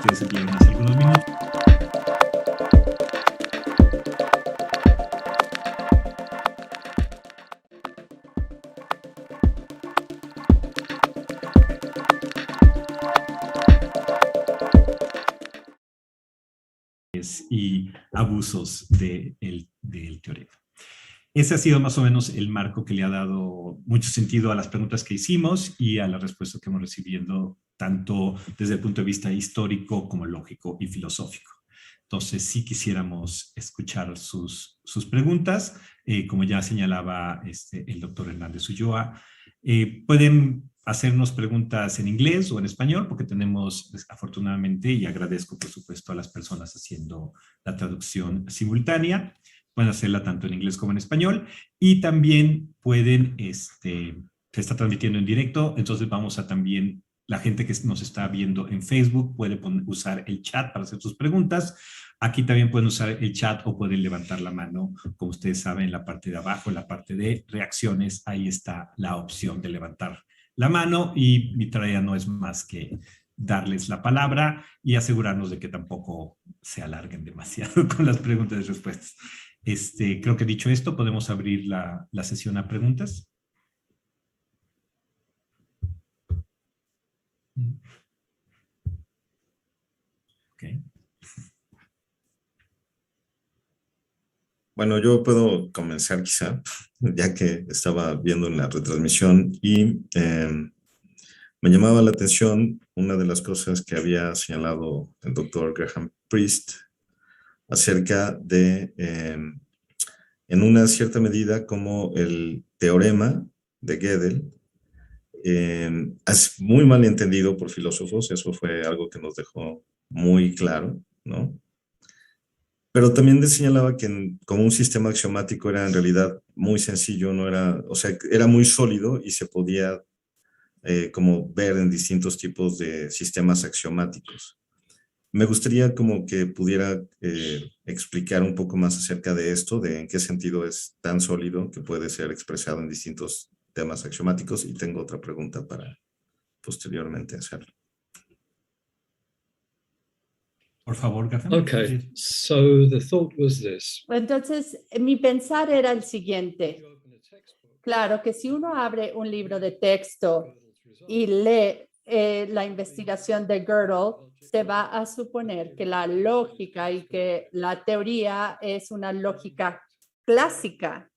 ustedes enviaron hace algunos minutos. Y abusos del teorema. Ese ha sido más o menos el marco que le ha dado mucho sentido a las preguntas que hicimos y a la respuesta que hemos recibido, tanto desde el punto de vista histórico como lógico y filosófico. Entonces, sí quisiéramos escuchar sus preguntas. Como ya señalaba el doctor Hernández Ulloa, pueden hacernos preguntas en inglés o en español, porque tenemos, afortunadamente, y agradezco, por supuesto, a las personas haciendo la traducción simultánea. Pueden hacerla tanto en inglés como en español. Y también pueden, se está transmitiendo en directo, entonces vamos a también, la gente que nos está viendo en Facebook puede usar el chat para hacer sus preguntas. Aquí también pueden usar el chat o pueden levantar la mano. Como ustedes saben, en la parte de abajo, en la parte de reacciones, ahí está la opción de levantar la mano y mi tarea no es más que darles la palabra y asegurarnos de que tampoco se alarguen demasiado con las preguntas y respuestas. Creo que dicho esto, podemos abrir la sesión a preguntas. Okay. Bueno, yo puedo comenzar quizá, ya que estaba viendo en la retransmisión y me llamaba la atención una de las cosas que había señalado el doctor Graham Priest acerca de, en una cierta medida, como el teorema de Gödel es muy mal entendido por filósofos, eso fue algo que nos dejó muy claro, ¿no? Pero también señalaba que como un sistema axiomático era en realidad muy sencillo, no era, o sea, era muy sólido y se podía como ver en distintos tipos de sistemas axiomáticos. Me gustaría como que pudiera explicar un poco más acerca de esto, de en qué sentido es tan sólido que puede ser expresado en distintos temas axiomáticos, y tengo otra pregunta para posteriormente hacerlo. Por favor, Graham. Okay, so the thought was this. Entonces, mi pensar era el siguiente. Claro que si uno abre un libro de texto y lee la investigación de Gödel, se va a suponer que la lógica y que la teoría es una lógica clásica.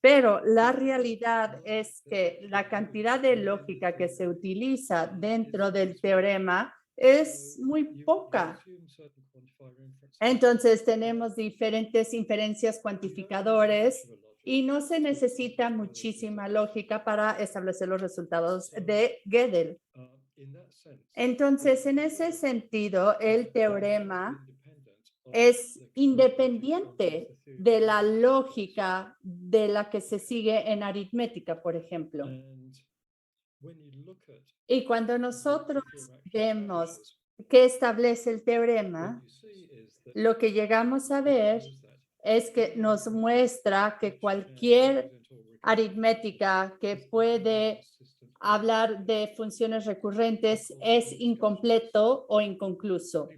Pero la realidad es que la cantidad de lógica que se utiliza dentro del teorema es muy poca. Entonces tenemos diferentes inferencias cuantificadores y no se necesita muchísima lógica para establecer los resultados de Gödel. Entonces, en ese sentido, el teorema es independiente de la lógica de la que se sigue en aritmética, por ejemplo. Y cuando nosotros vemos qué establece el teorema, lo que llegamos a ver es que nos muestra que cualquier aritmética que puede hablar de funciones recurrentes es incompleto o inconcluso.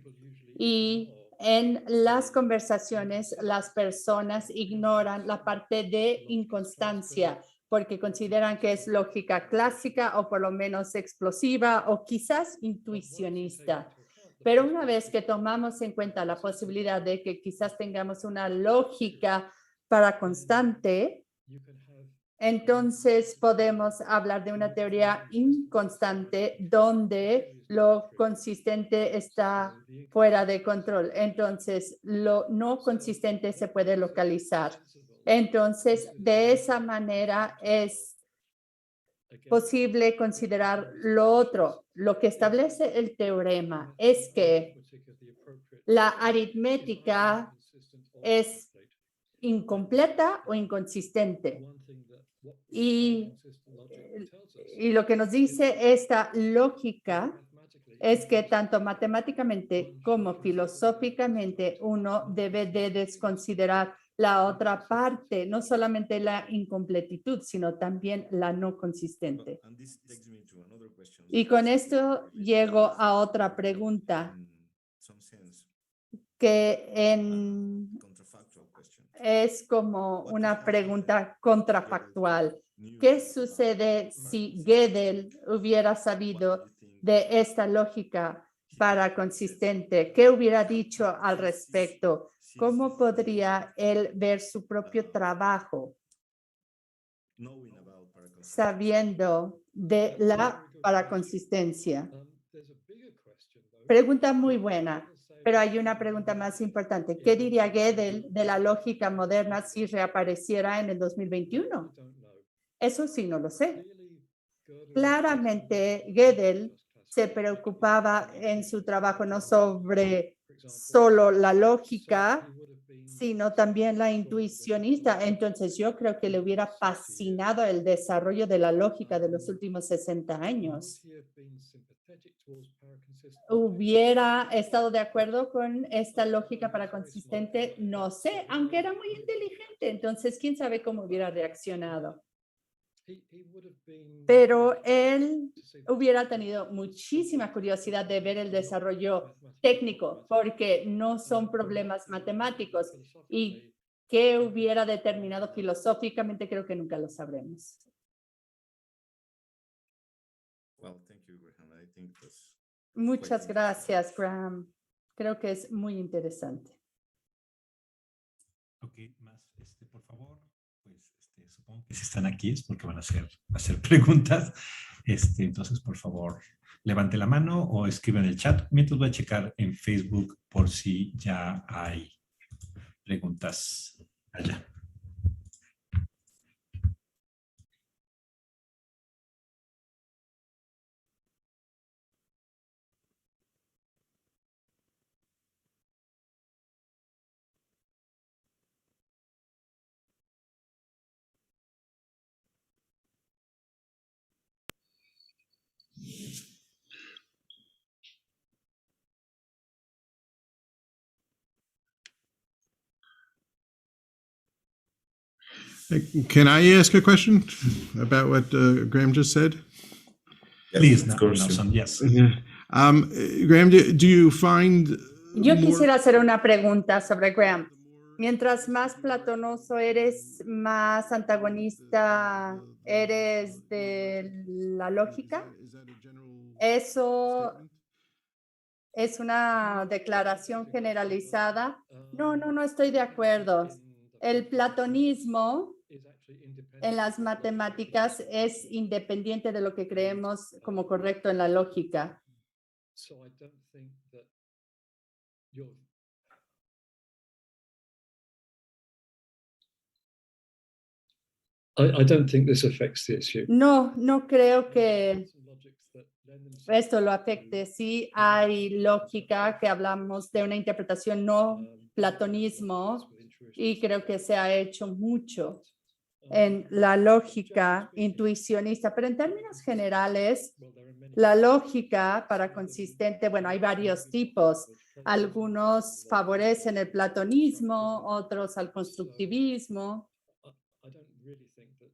Y en las conversaciones, las personas ignoran la parte de inconstancia porque consideran que es lógica clásica o por lo menos explosiva o quizás intuicionista. Pero una vez que tomamos en cuenta la posibilidad de que quizás tengamos una lógica para constante, entonces podemos hablar de una teoría inconstante donde lo consistente está fuera de control. Entonces, lo no consistente se puede localizar. Entonces, de esa manera es posible considerar lo otro. Lo que establece el teorema es que la aritmética es incompleta o inconsistente. Y lo que nos dice esta lógica es que tanto matemáticamente como filosóficamente uno debe de desconsiderar la otra parte, no solamente la incompletitud, sino también la no consistente. Y con esto llego a otra pregunta. some sense, que counterfactual question. es como una pregunta contrafactual. ¿Qué sucede si Gödel hubiera sabido de esta lógica para consistente? ¿Qué hubiera dicho al respecto? ¿Cómo podría él ver su propio trabajo Knowing about paraconsistency. sabiendo de la paraconsistencia? There's a bigger question, though. Pregunta muy buena, pero hay una pregunta más importante. ¿Qué diría Gödel de la lógica moderna si reapareciera en el 2021? Eso sí, no lo sé. Claramente, Gödel se preocupaba en su trabajo no sobre solo la lógica, sino también la intuicionista. Entonces, yo creo que le hubiera fascinado el desarrollo de la lógica de los últimos 60 años. ¿Hubiera estado de acuerdo con esta lógica para consistente? No sé, aunque era muy inteligente. Entonces, quién sabe cómo hubiera reaccionado. Pero él hubiera tenido muchísima curiosidad de ver el desarrollo técnico, porque no son problemas matemáticos. Y qué hubiera determinado filosóficamente, creo que nunca lo sabremos. Well, thank you, Graham. I think that's Muchas gracias, Graham. Creo que es muy interesante. Ok, más, por favor, pues supongo que si están aquí es porque van a hacer preguntas. Entonces, por favor, levante la mano o escriban en el chat. Mientras voy a checar en Facebook por si ya hay preguntas allá. Can I ask a question about what Graham just said? yes, Please, of course. Nelson, yes. Graham, do you find Yo more- quisiera hacer una pregunta sobre Graham. Mientras más platonoso eres, más antagonista eres de la lógica. Is that a general Eso statement? es una declaración generalizada. No estoy de acuerdo. El platonismo en las matemáticas es independiente de lo que creemos como correcto en la lógica. So I don't think that you're I don't think this affects the issue. No creo que Some logics that lend themselves esto lo afecte. Sí hay lógica que hablamos de una interpretación no platonismo y creo que se ha hecho mucho en la lógica intuicionista, pero en términos generales, la lógica para consistente, bueno, hay varios tipos. Algunos favorecen el platonismo, otros al constructivismo,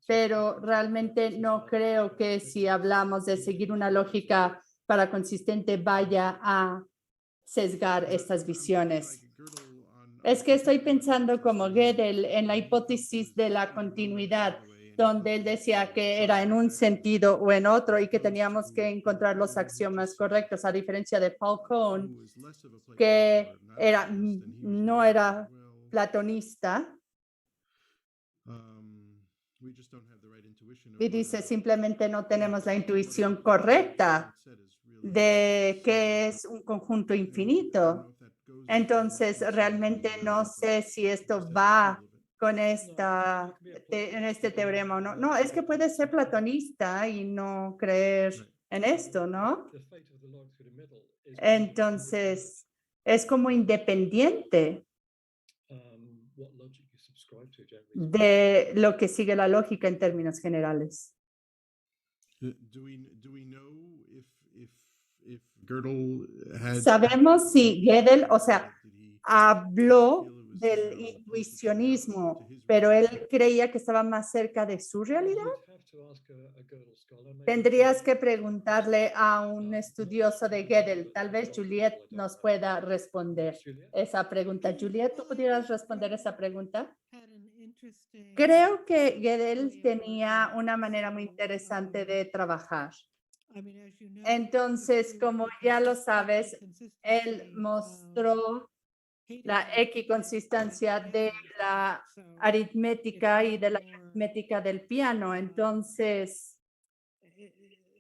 pero realmente no creo que si hablamos de seguir una lógica para consistente vaya a sesgar estas visiones. Es que estoy pensando como Gödel en la hipótesis de la continuidad, donde él decía que era en un sentido o en otro y que teníamos que encontrar los axiomas correctos, a diferencia de Paul Kohn, que no era platonista y dice simplemente no tenemos la intuición correcta de que es un conjunto infinito. Entonces, realmente no sé si esto va con en este teorema o no. No, es que puede ser platonista y no creer en esto, ¿no? Entonces, es como independiente de lo que sigue la lógica en términos generales. Do we know if Gödel had Sabemos si Gödel, o sea, habló del intuicionismo, pero él creía que estaba más cerca de su realidad. to ask a Gödel scholar. Maybe Tendrías que Juliet. preguntarle a un estudioso de Gödel. Tal vez Juliet nos pueda responder Juliet? esa pregunta. Juliet, ¿tú pudieras responder esa pregunta? had an interesting Creo que Gödel tenía una manera muy interesante de trabajar. I mean, as you know, Entonces, como ya lo sabes, él mostró la equiconsistencia de la aritmética y de la aritmética del piano. Entonces,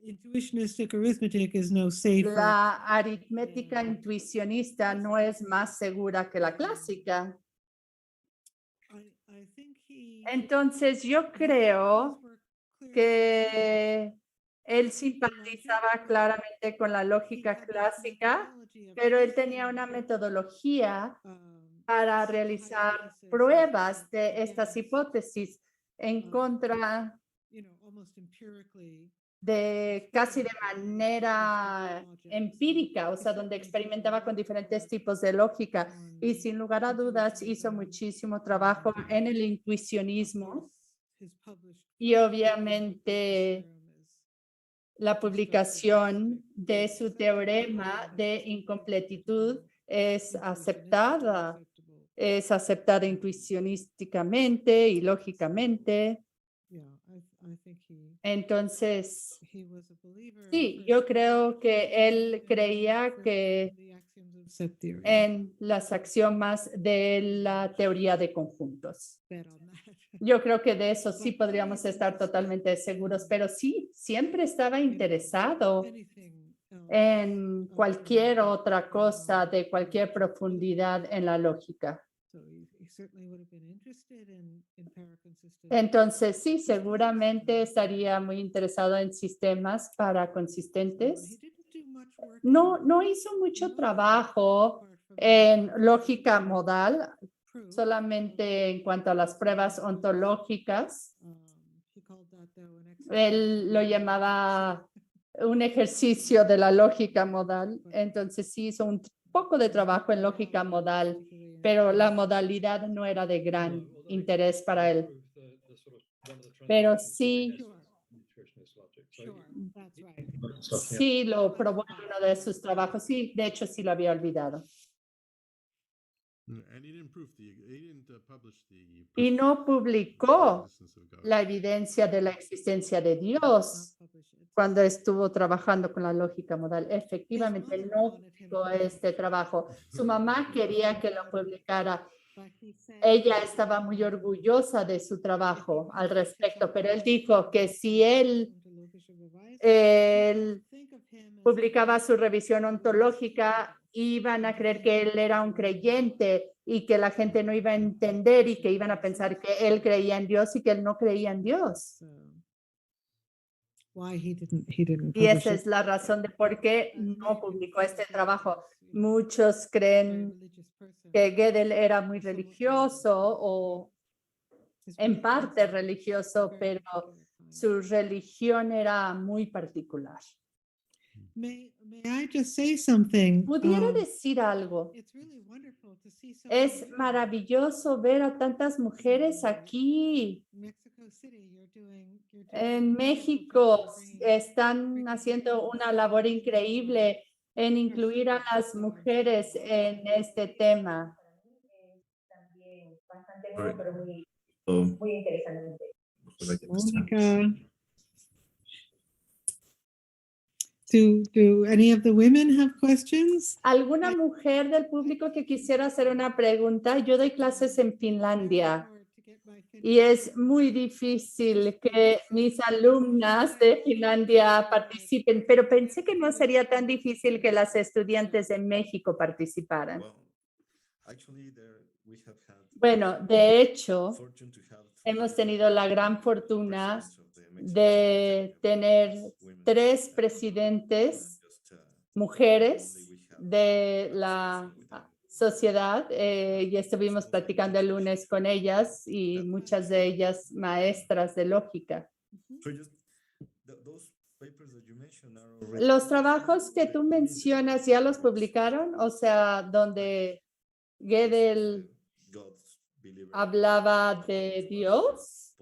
intuitionistic arithmetic is no safer. la aritmética intuicionista no es más segura que la clásica. I think he Entonces, yo creo que él simpatizaba claramente con la lógica clásica, pero él tenía una metodología para realizar pruebas de estas hipótesis en contra de casi de manera empírica, o sea, donde experimentaba con diferentes tipos de lógica y sin lugar a dudas hizo muchísimo trabajo en el intuicionismo y obviamente la publicación de su teorema de incompletitud es aceptada intuicionísticamente y lógicamente. Entonces, sí, yo creo que él creía que en las axiomas de la teoría de conjuntos. Yo creo que de eso sí podríamos estar totalmente seguros, pero sí, siempre estaba interesado en cualquier otra cosa de cualquier profundidad en la lógica. Entonces, sí, seguramente estaría muy interesado en sistemas para consistentes. No hizo mucho trabajo en lógica modal, solamente en cuanto a las pruebas ontológicas. Él lo llamaba un ejercicio de la lógica modal. Entonces sí hizo un poco de trabajo en lógica modal, pero la modalidad no era de gran interés para él. Pero sí, sí lo probó en uno de sus trabajos. Sí, de hecho sí lo había olvidado. And he didn't publish the Y proof no of publicó the existence of God. la evidencia de la existencia de Dios cuando estuvo trabajando con la lógica modal. Efectivamente, no publicó este trabajo. Su mamá quería que lo publicara. Ella estaba muy orgullosa de su trabajo al respecto, pero él dijo que si él publicaba su revisión ontológica, iban a creer que él era un creyente y que la gente no iba a entender y que iban a pensar que él creía en Dios y que él no creía en Dios. Y esa es la razón de por qué no publicó este trabajo. Muchos creen que Gödel era muy religioso o en parte religioso, pero su religión era muy particular. May I just say something? Pudiera decir algo. Es maravilloso ver a tantas mujeres aquí. En México están haciendo una labor increíble en incluir a las mujeres en este tema. También bastante nuevo, pero muy interesante. Mónica. Do any of the women have questions? ¿Alguna mujer del público que quisiera hacer una pregunta? Yo doy clases en Finlandia y es muy difícil que mis alumnas de Finlandia participen, pero pensé que no sería tan difícil que las estudiantes de México participaran. Bueno, de hecho, hemos tenido la gran fortuna de tener 3 presidentes mujeres de la sociedad y estuvimos platicando el lunes con ellas y muchas de ellas maestras de lógica. Los trabajos que tú mencionas ya los publicaron, o sea, donde Gödel hablaba de Dios,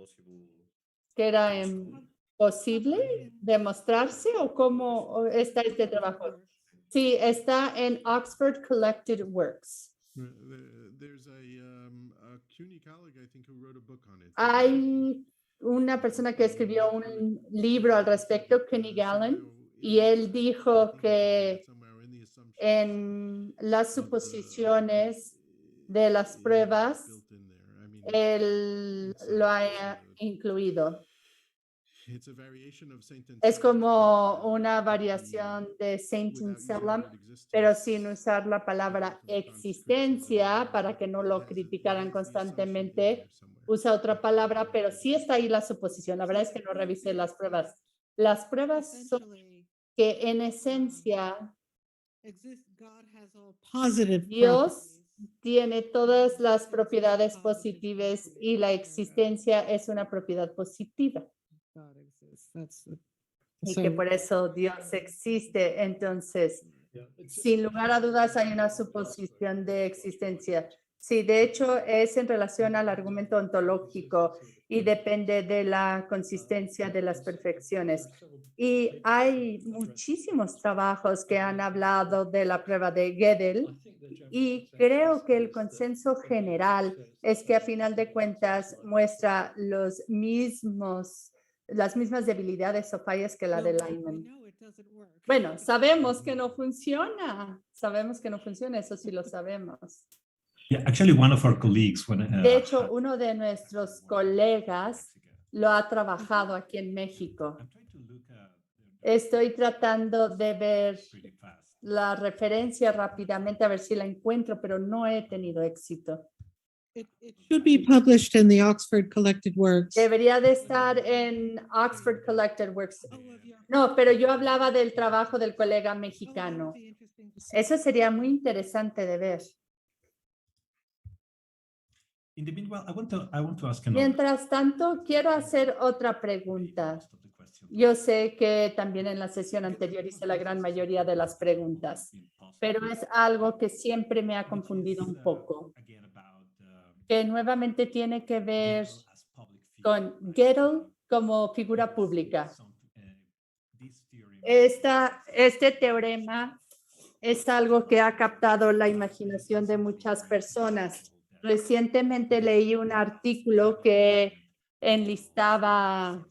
que era en posible demostrarse o cómo está este trabajo? Sí, está en Oxford Collected Works. There's a CUNY colleague, I think, who wrote a book on it. Hay una persona que escribió un libro al respecto, Kenny Gallen, y él dijo que en las suposiciones de las pruebas, él lo ha incluido. Es como una variación de Saint-Salem, pero sin usar la palabra existencia para que no lo criticaran constantemente. Usa otra palabra, pero sí está ahí la suposición. La verdad es que no revisé las pruebas. Las pruebas son que en esencia Dios tiene todas las propiedades positivas y la existencia es una propiedad positiva. Y que por eso Dios existe. Entonces, sin lugar a dudas hay una suposición de existencia. Sí, de hecho es en relación al argumento ontológico y depende de la consistencia de las perfecciones. Y hay muchísimos trabajos que han hablado de la prueba de Gödel y creo que el consenso general es que a final de cuentas muestra las mismas debilidades o fallas que la de Lyman. Bueno, sabemos que no funciona. Sabemos que no funciona, eso sí lo sabemos. Yeah, actually, one of our colleagues, De hecho, uno de nuestros colegas lo ha trabajado aquí en México. Estoy tratando de ver la referencia rápidamente, a ver si la encuentro, pero no he tenido éxito. It should be published in the Oxford Collected Works. Debería de estar en Oxford Collected Works. No, pero yo hablaba del trabajo del colega mexicano. Eso sería muy interesante de ver. In the meanwhile, I want to ask Mientras tanto, quiero hacer otra pregunta. Yo sé que también en la sesión anterior hice la gran mayoría de las preguntas, pero es algo que siempre me ha confundido un poco, que nuevamente tiene que ver con Gödel como figura pública. Este teorema es algo que ha captado la imaginación de muchas personas. Recientemente leí un artículo que enlistaba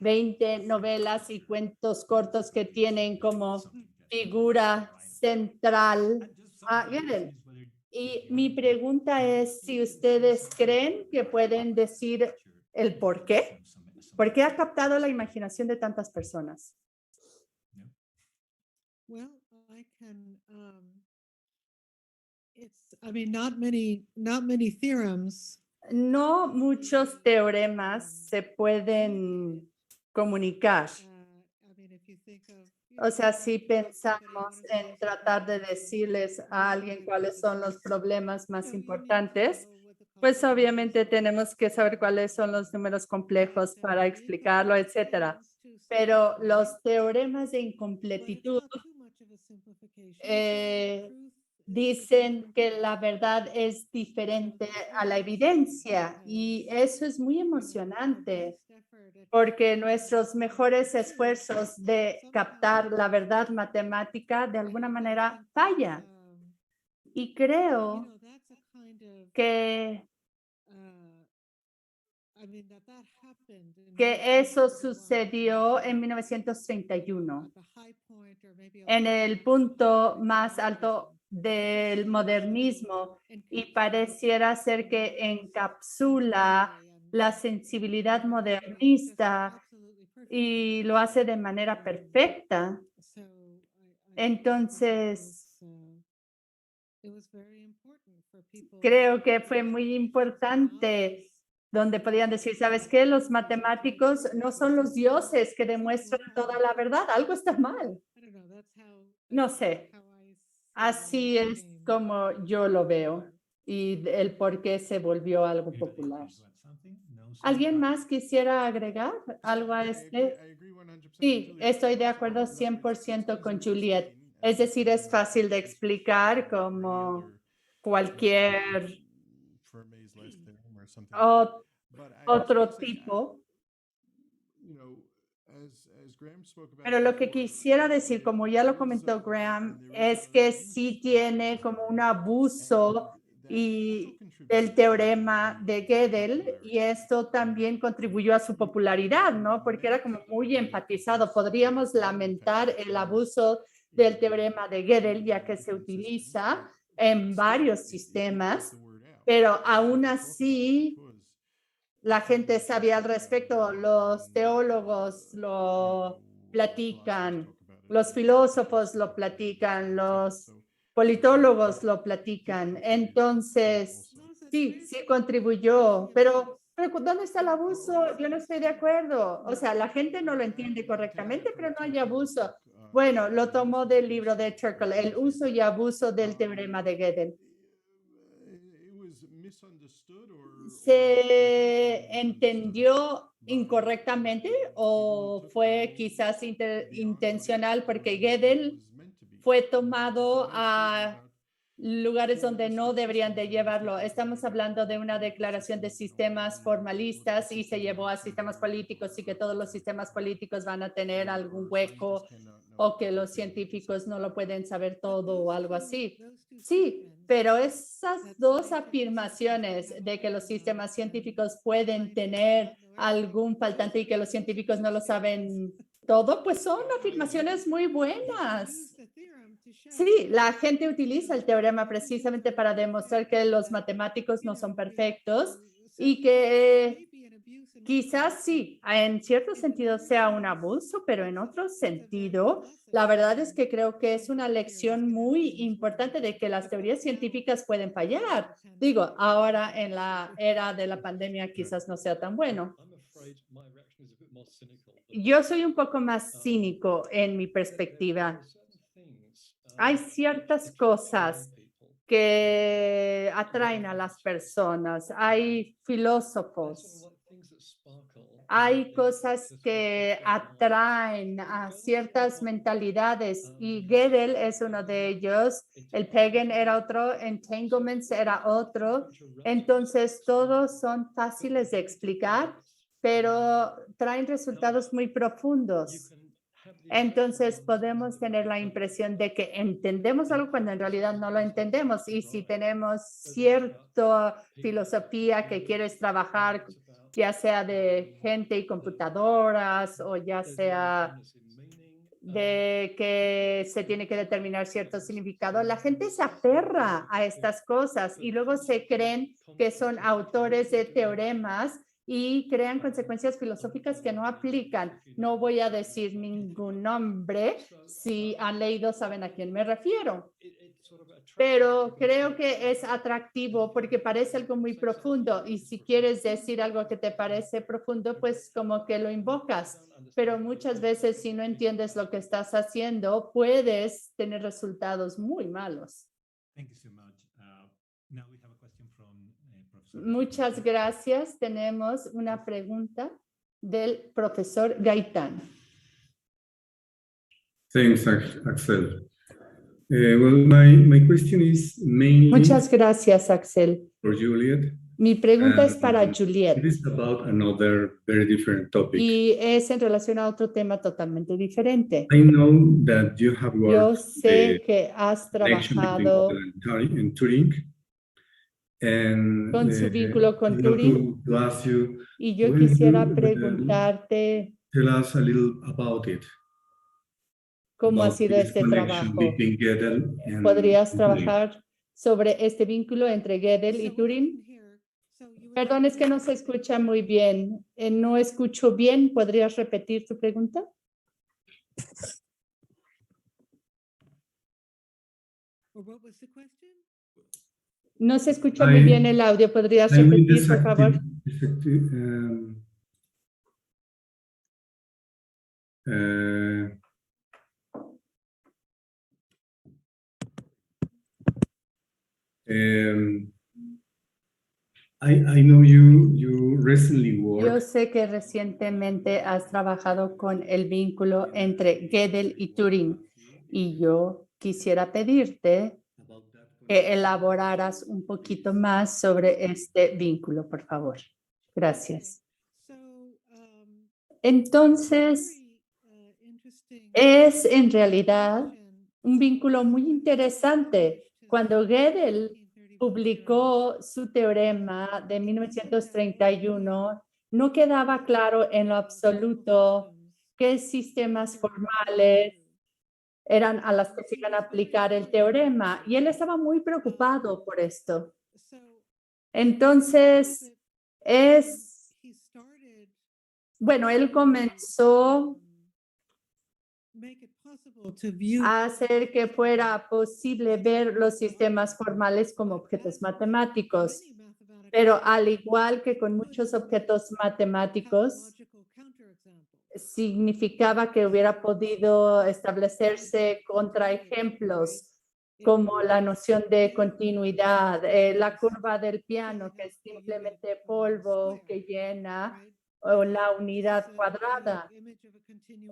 20 novelas y cuentos cortos que tienen como figura central a Gödel. Y mi pregunta es si ustedes creen que pueden decir el por qué. ¿Por qué ha captado la imaginación de tantas personas? Well, I can, not many theorems. No muchos teoremas se pueden comunicar. O sea, si pensamos en tratar de decirles a alguien cuáles son los problemas más importantes, pues obviamente tenemos que saber cuáles son los números complejos para explicarlo, etcétera. Pero los teoremas de incompletitud dicen que la verdad es diferente a la evidencia y eso es muy emocionante porque nuestros mejores esfuerzos de captar la verdad matemática de alguna manera falla. Y creo que eso sucedió en 1931, en el punto más alto del modernismo, y pareciera ser que encapsula la sensibilidad modernista y lo hace de manera perfecta. Entonces, creo que fue muy importante donde podían decir, ¿sabes qué? Los matemáticos no son los dioses que demuestran toda la verdad. Algo está mal. No sé. Así es como yo lo veo y el por qué se volvió algo popular. ¿Alguien más quisiera agregar algo a este? Sí, estoy de acuerdo 100% con Juliet. Es decir, es fácil de explicar como cualquier otro tipo, Pero lo que quisiera decir, como ya lo comentó Graham, es que sí tiene como un abuso y del teorema de Gödel, y esto también contribuyó a su popularidad, ¿no? Porque era como muy enfatizado. Podríamos lamentar el abuso del teorema de Gödel, ya que se utiliza en varios sistemas, pero aún así la gente sabía al respecto, los teólogos lo platican, los filósofos lo platican, los politólogos lo platican. Entonces, sí, sí contribuyó, pero ¿dónde está el abuso? Yo no estoy de acuerdo. O sea, la gente no lo entiende correctamente, pero no hay abuso. Bueno, lo tomó del libro de Turkle, el uso y abuso del teorema de Gödel. ¿Se entendió incorrectamente o fue quizás intencional porque Gödel fue tomado a lugares donde no deberían de llevarlo? Estamos hablando de una declaración de sistemas formalistas y se llevó a sistemas políticos y que todos los sistemas políticos van a tener algún hueco o que los científicos no lo pueden saber todo o algo así. Sí, pero esas dos afirmaciones de que los sistemas científicos pueden tener algún faltante y que los científicos no lo saben todo, pues son afirmaciones muy buenas. Sí, la gente utiliza el teorema precisamente para demostrar que los matemáticos no son perfectos y que quizás sí, en cierto sentido sea un abuso, pero en otro sentido, la verdad es que creo que es una lección muy importante de que las teorías científicas pueden fallar. Digo, ahora en la era de la pandemia quizás no sea tan bueno. Yo soy un poco más cínico en mi perspectiva. Hay ciertas cosas que atraen a las personas. Hay filósofos. Hay cosas que atraen a ciertas mentalidades y Gödel es uno de ellos. El Pagan era otro, Entanglements era otro. Entonces, todos son fáciles de explicar, pero traen resultados muy profundos. Entonces podemos tener la impresión de que entendemos algo cuando en realidad no lo entendemos. Y si tenemos cierta filosofía que quieres trabajar, ya sea de gente y computadoras o ya sea de que se tiene que determinar cierto significado, la gente se aferra a estas cosas y luego se creen que son autores de teoremas y crean consecuencias filosóficas que no aplican. No voy a decir ningún nombre, si han leído saben a quién me refiero. Pero creo que es atractivo porque parece algo muy profundo y si quieres decir algo que te parece profundo, pues como que lo invocas. Pero muchas veces si no entiendes lo que estás haciendo, puedes tener resultados muy malos. Thank you so much. Now we have a question from Professor. Muchas gracias. Tenemos una pregunta del profesor Gaitán. Thanks, Axel. Well, my question is mainly Muchas gracias, Axel. for Juliet. Mi pregunta es para It Juliet is about another very different topic. y es en relación a otro tema totalmente diferente. I know that you have Yo worked sé que has connection between trabajado Gödel and Turing, and con su vínculo con I want Turing to ask you, y yo will quisiera you, preguntarte tell us a little about it. cómo ha About sido this este connection trabajo. between Gödel and ¿Podrías Turing. trabajar sobre este vínculo entre Gödel y Turing? Perdón, es que no se escucha muy bien. No escucho bien. ¿Podrías repetir tu pregunta? No se escucha muy bien el audio. ¿Podrías I mean, repetir, por favor? I know you recently Yo worked sé que recientemente has trabajado con el vínculo entre Gödel y Turing y yo quisiera pedirte about that que elaboraras un poquito más sobre este vínculo, por favor. Gracias. Entonces, es en realidad un vínculo muy interesante. Cuando Gödel publicó su teorema de 1931, no quedaba claro en lo absoluto qué sistemas formales eran a las que se iban a aplicar el teorema, y él estaba muy preocupado por esto. Entonces, bueno, él comenzó a hacer que fuera posible ver los sistemas formales como objetos matemáticos, pero al igual que con muchos objetos matemáticos, significaba que hubiera podido establecerse contraejemplos como la noción de continuidad, la curva del piano, que es simplemente polvo que llena, o la unidad cuadrada.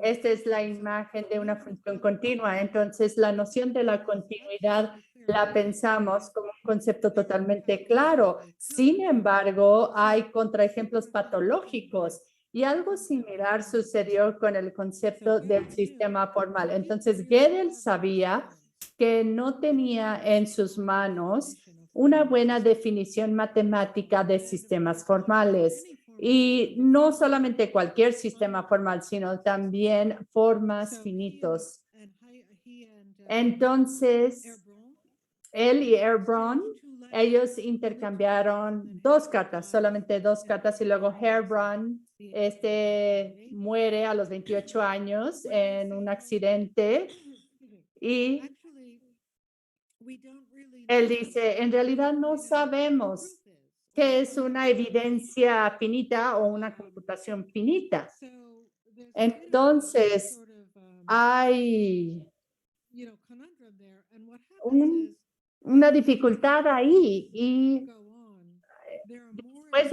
Esta es la imagen de una función continua. Entonces, la noción de la continuidad la pensamos como un concepto totalmente claro. Sin embargo, hay contraejemplos patológicos y algo similar sucedió con el concepto del sistema formal. Entonces, Gödel sabía que no tenía en sus manos una buena definición matemática de sistemas formales. Y no solamente cualquier sistema formal, sino también formas finitos. Entonces, él y Herbrand, ellos intercambiaron solamente dos cartas, y luego Herbrand muere a los 28 años en un accidente, y él dice, en realidad no sabemos qué es una evidencia finita o una computación finita. Entonces, hay una dificultad ahí, y después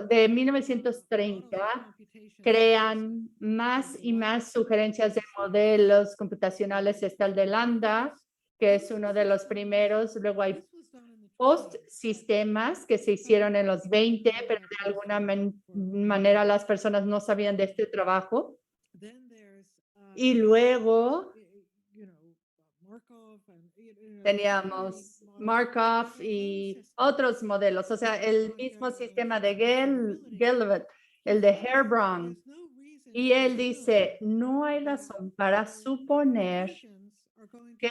de 1930 crean más y más sugerencias de modelos computacionales. Está el de Lambda, que es uno de los primeros. Luego hay post-sistemas que se hicieron en los 20, pero de alguna manera las personas no sabían de este trabajo. Y luego teníamos Markov y otros modelos, o sea, el mismo sistema de Galois, el de Herbrand. Y él dice, no hay razón para suponer que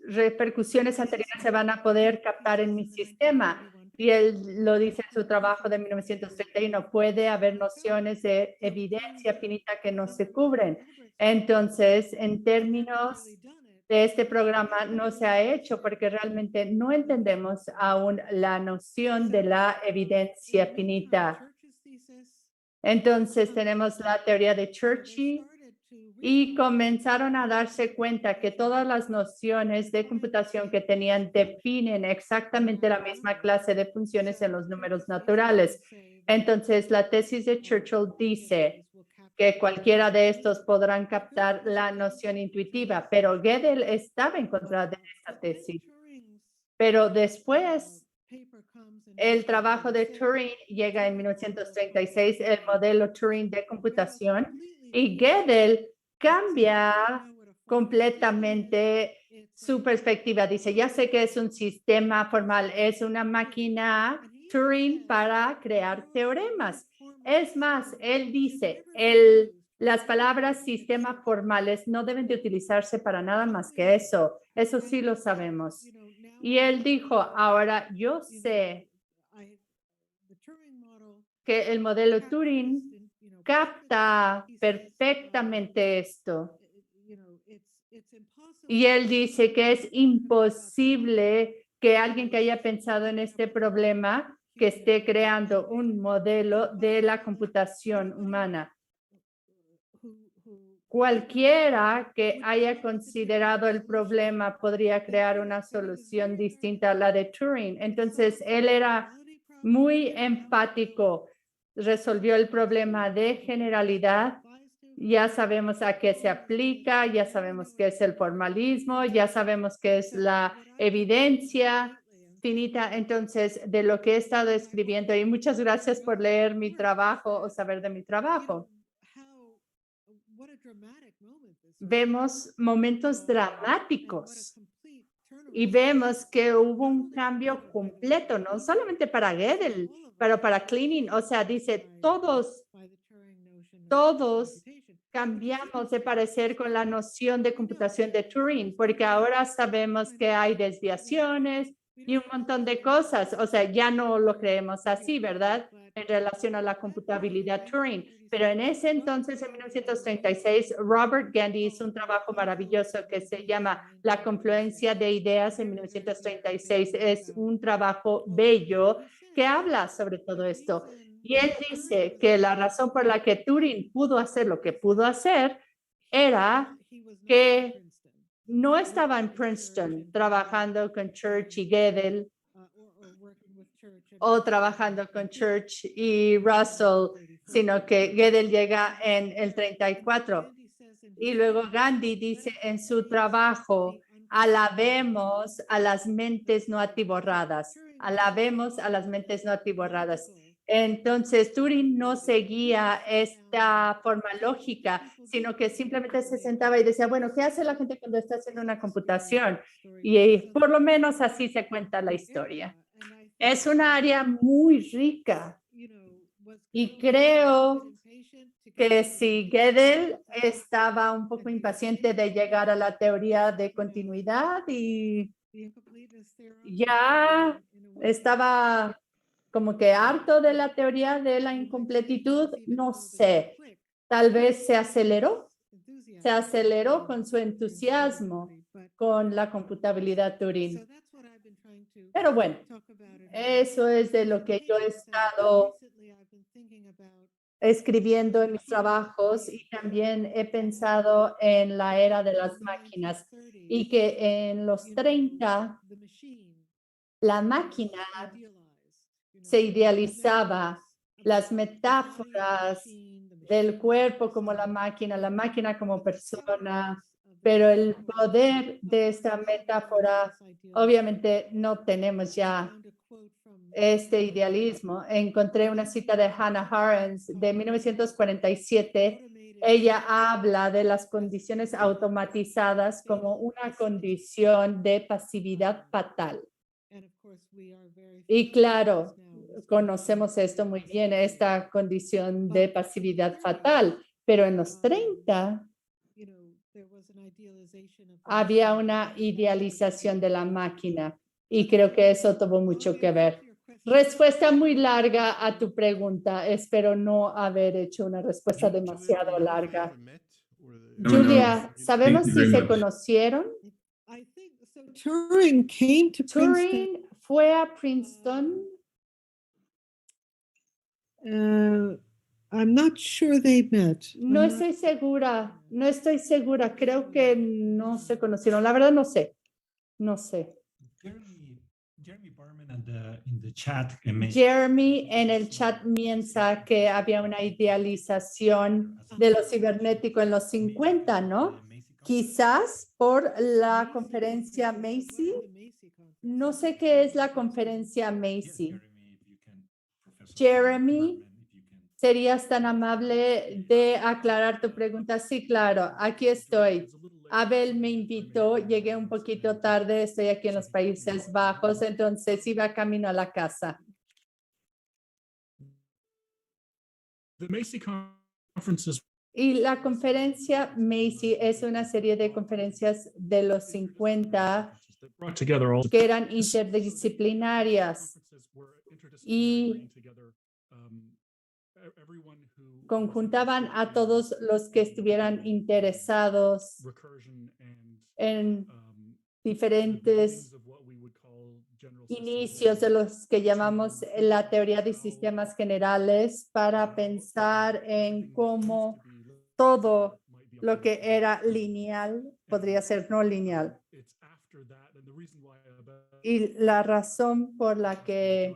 repercusiones anteriores se van a poder captar en mi sistema. Y él lo dice en su trabajo de 1931, puede haber nociones de evidencia finita que no se cubren. Entonces, en términos de este programa, no se ha hecho porque realmente no entendemos aún la noción de la evidencia finita. Entonces, tenemos la teoría de Churchy, y comenzaron a darse cuenta que todas las nociones de computación que tenían definen exactamente la misma clase de funciones en los números naturales. Entonces, la tesis de Churchill dice que cualquiera de estos podrán captar la noción intuitiva, pero Gödel estaba en contra de esta tesis. Pero después, el trabajo de Turing llega en 1936, el modelo Turing de computación, y Gödel cambia completamente su perspectiva. Dice, ya sé que es un sistema formal, es una máquina Turing para crear teoremas. Es más, él dice, las palabras sistema formales no deben de utilizarse para nada más que eso. Eso sí lo sabemos. Y él dijo, ahora yo sé que el modelo Turing capta perfectamente esto. Y él dice que es imposible que alguien que haya pensado en este problema, que esté creando un modelo de la computación humana. Cualquiera que haya considerado el problema podría crear una solución distinta a la de Turing. Entonces, él era muy empático, resolvió el problema de generalidad. Ya sabemos a qué se aplica, ya sabemos qué es el formalismo, ya sabemos qué es la evidencia finita. Entonces, de lo que he estado escribiendo, y muchas gracias por leer mi trabajo o saber de mi trabajo. vemos momentos dramáticos y vemos que hubo un cambio completo, no solamente para Gödel, pero para Cleaning. O sea, dice, todos cambiamos de parecer con la noción de computación de Turing, porque ahora sabemos que hay desviaciones y un montón de cosas. O sea, ya no lo creemos así, ¿verdad? En relación a la computabilidad Turing. Pero en ese entonces, en 1936, Robert Gandy hizo un trabajo maravilloso que se llama La confluencia de ideas en 1936. Es un trabajo bello que habla sobre todo esto. Y él dice que la razón por la que Turing pudo hacer lo que pudo hacer era que no estaba en Princeton trabajando con Church y Gödel o trabajando con Church y Russell, sino que Gödel llega en el 34. Y luego Gandhi dice en su trabajo, alabemos a las mentes no atiborradas, alabemos a las mentes no atiborradas. Entonces, Turing no seguía esta forma lógica, sino que simplemente se sentaba y decía, bueno, ¿qué hace la gente cuando está haciendo una computación? Y por lo menos así se cuenta la historia. Es una área muy rica y creo que si Gödel estaba un poco impaciente de llegar a la teoría de continuidad y ya estaba como que harto de la teoría de la incompletitud, no sé, tal vez se aceleró con su entusiasmo con la computabilidad Turing. Pero bueno, eso es de lo que yo he estado escribiendo en mis trabajos y también he pensado en la era de las máquinas y que en los 30 la máquina se idealizaba, las metáforas del cuerpo como la máquina como persona, pero el poder de esta metáfora, obviamente no tenemos ya este idealismo. Encontré una cita de Hannah Arendt de 1947. Ella habla de las condiciones automatizadas como una condición de pasividad fatal. Y claro, conocemos esto muy bien, esta condición de pasividad fatal, pero en los 30 había una idealización de la máquina y creo que eso tuvo mucho que ver. Respuesta muy larga a tu pregunta. Espero no haber hecho una respuesta demasiado larga. No, Julia, no. ¿sabemos Thank you si very se much. conocieron? Turing came to Princeton. Turing fue a Princeton. I'm not sure they met. No estoy segura. Creo que no se conocieron. La verdad no sé. Jeremy Berman in the chat. Jeremy en el chat piensa que había una idealización de lo cibernético en los 50, ¿no? Quizás por la conferencia Macy. No sé qué es la conferencia Macy. Jeremy, ¿serías tan amable de aclarar tu pregunta? Sí, claro, aquí estoy. Abel me invitó, llegué un poquito tarde, estoy aquí en los Países Bajos, entonces iba camino a la casa. Y la conferencia Macy es una serie de conferencias de los 50 que eran interdisciplinarias y conjuntaban a todos los que estuvieran interesados en diferentes inicios de los que llamamos la teoría de sistemas generales para pensar en cómo todo lo que era lineal podría ser no lineal. Y la razón por la que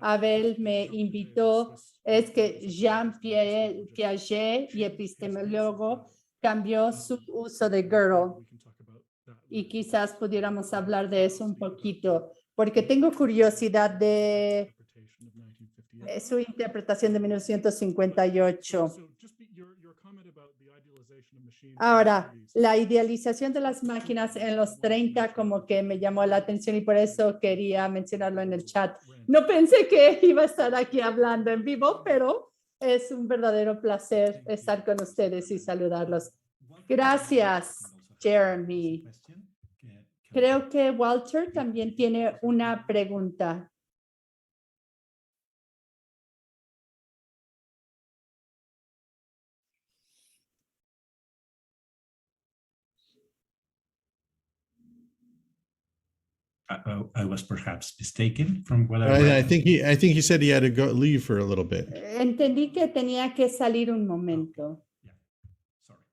Abel me invitó es que Jean Piaget, y epistemólogo, cambió su uso de Gödel. Y quizás pudiéramos hablar de eso un poquito, porque tengo curiosidad de su interpretación de 1958. Ahora, la idealización de las máquinas en los 30 como que me llamó la atención y por eso quería mencionarlo en el chat. No pensé que iba a estar aquí hablando en vivo, pero es un verdadero placer estar con ustedes y saludarlos. Gracias, Jeremy. Creo que Walter también tiene una pregunta. I was perhaps mistaken from what I I read. think he said he had to go leave for a little bit. Entendí que tenía que salir un momento. Yeah. Sorry.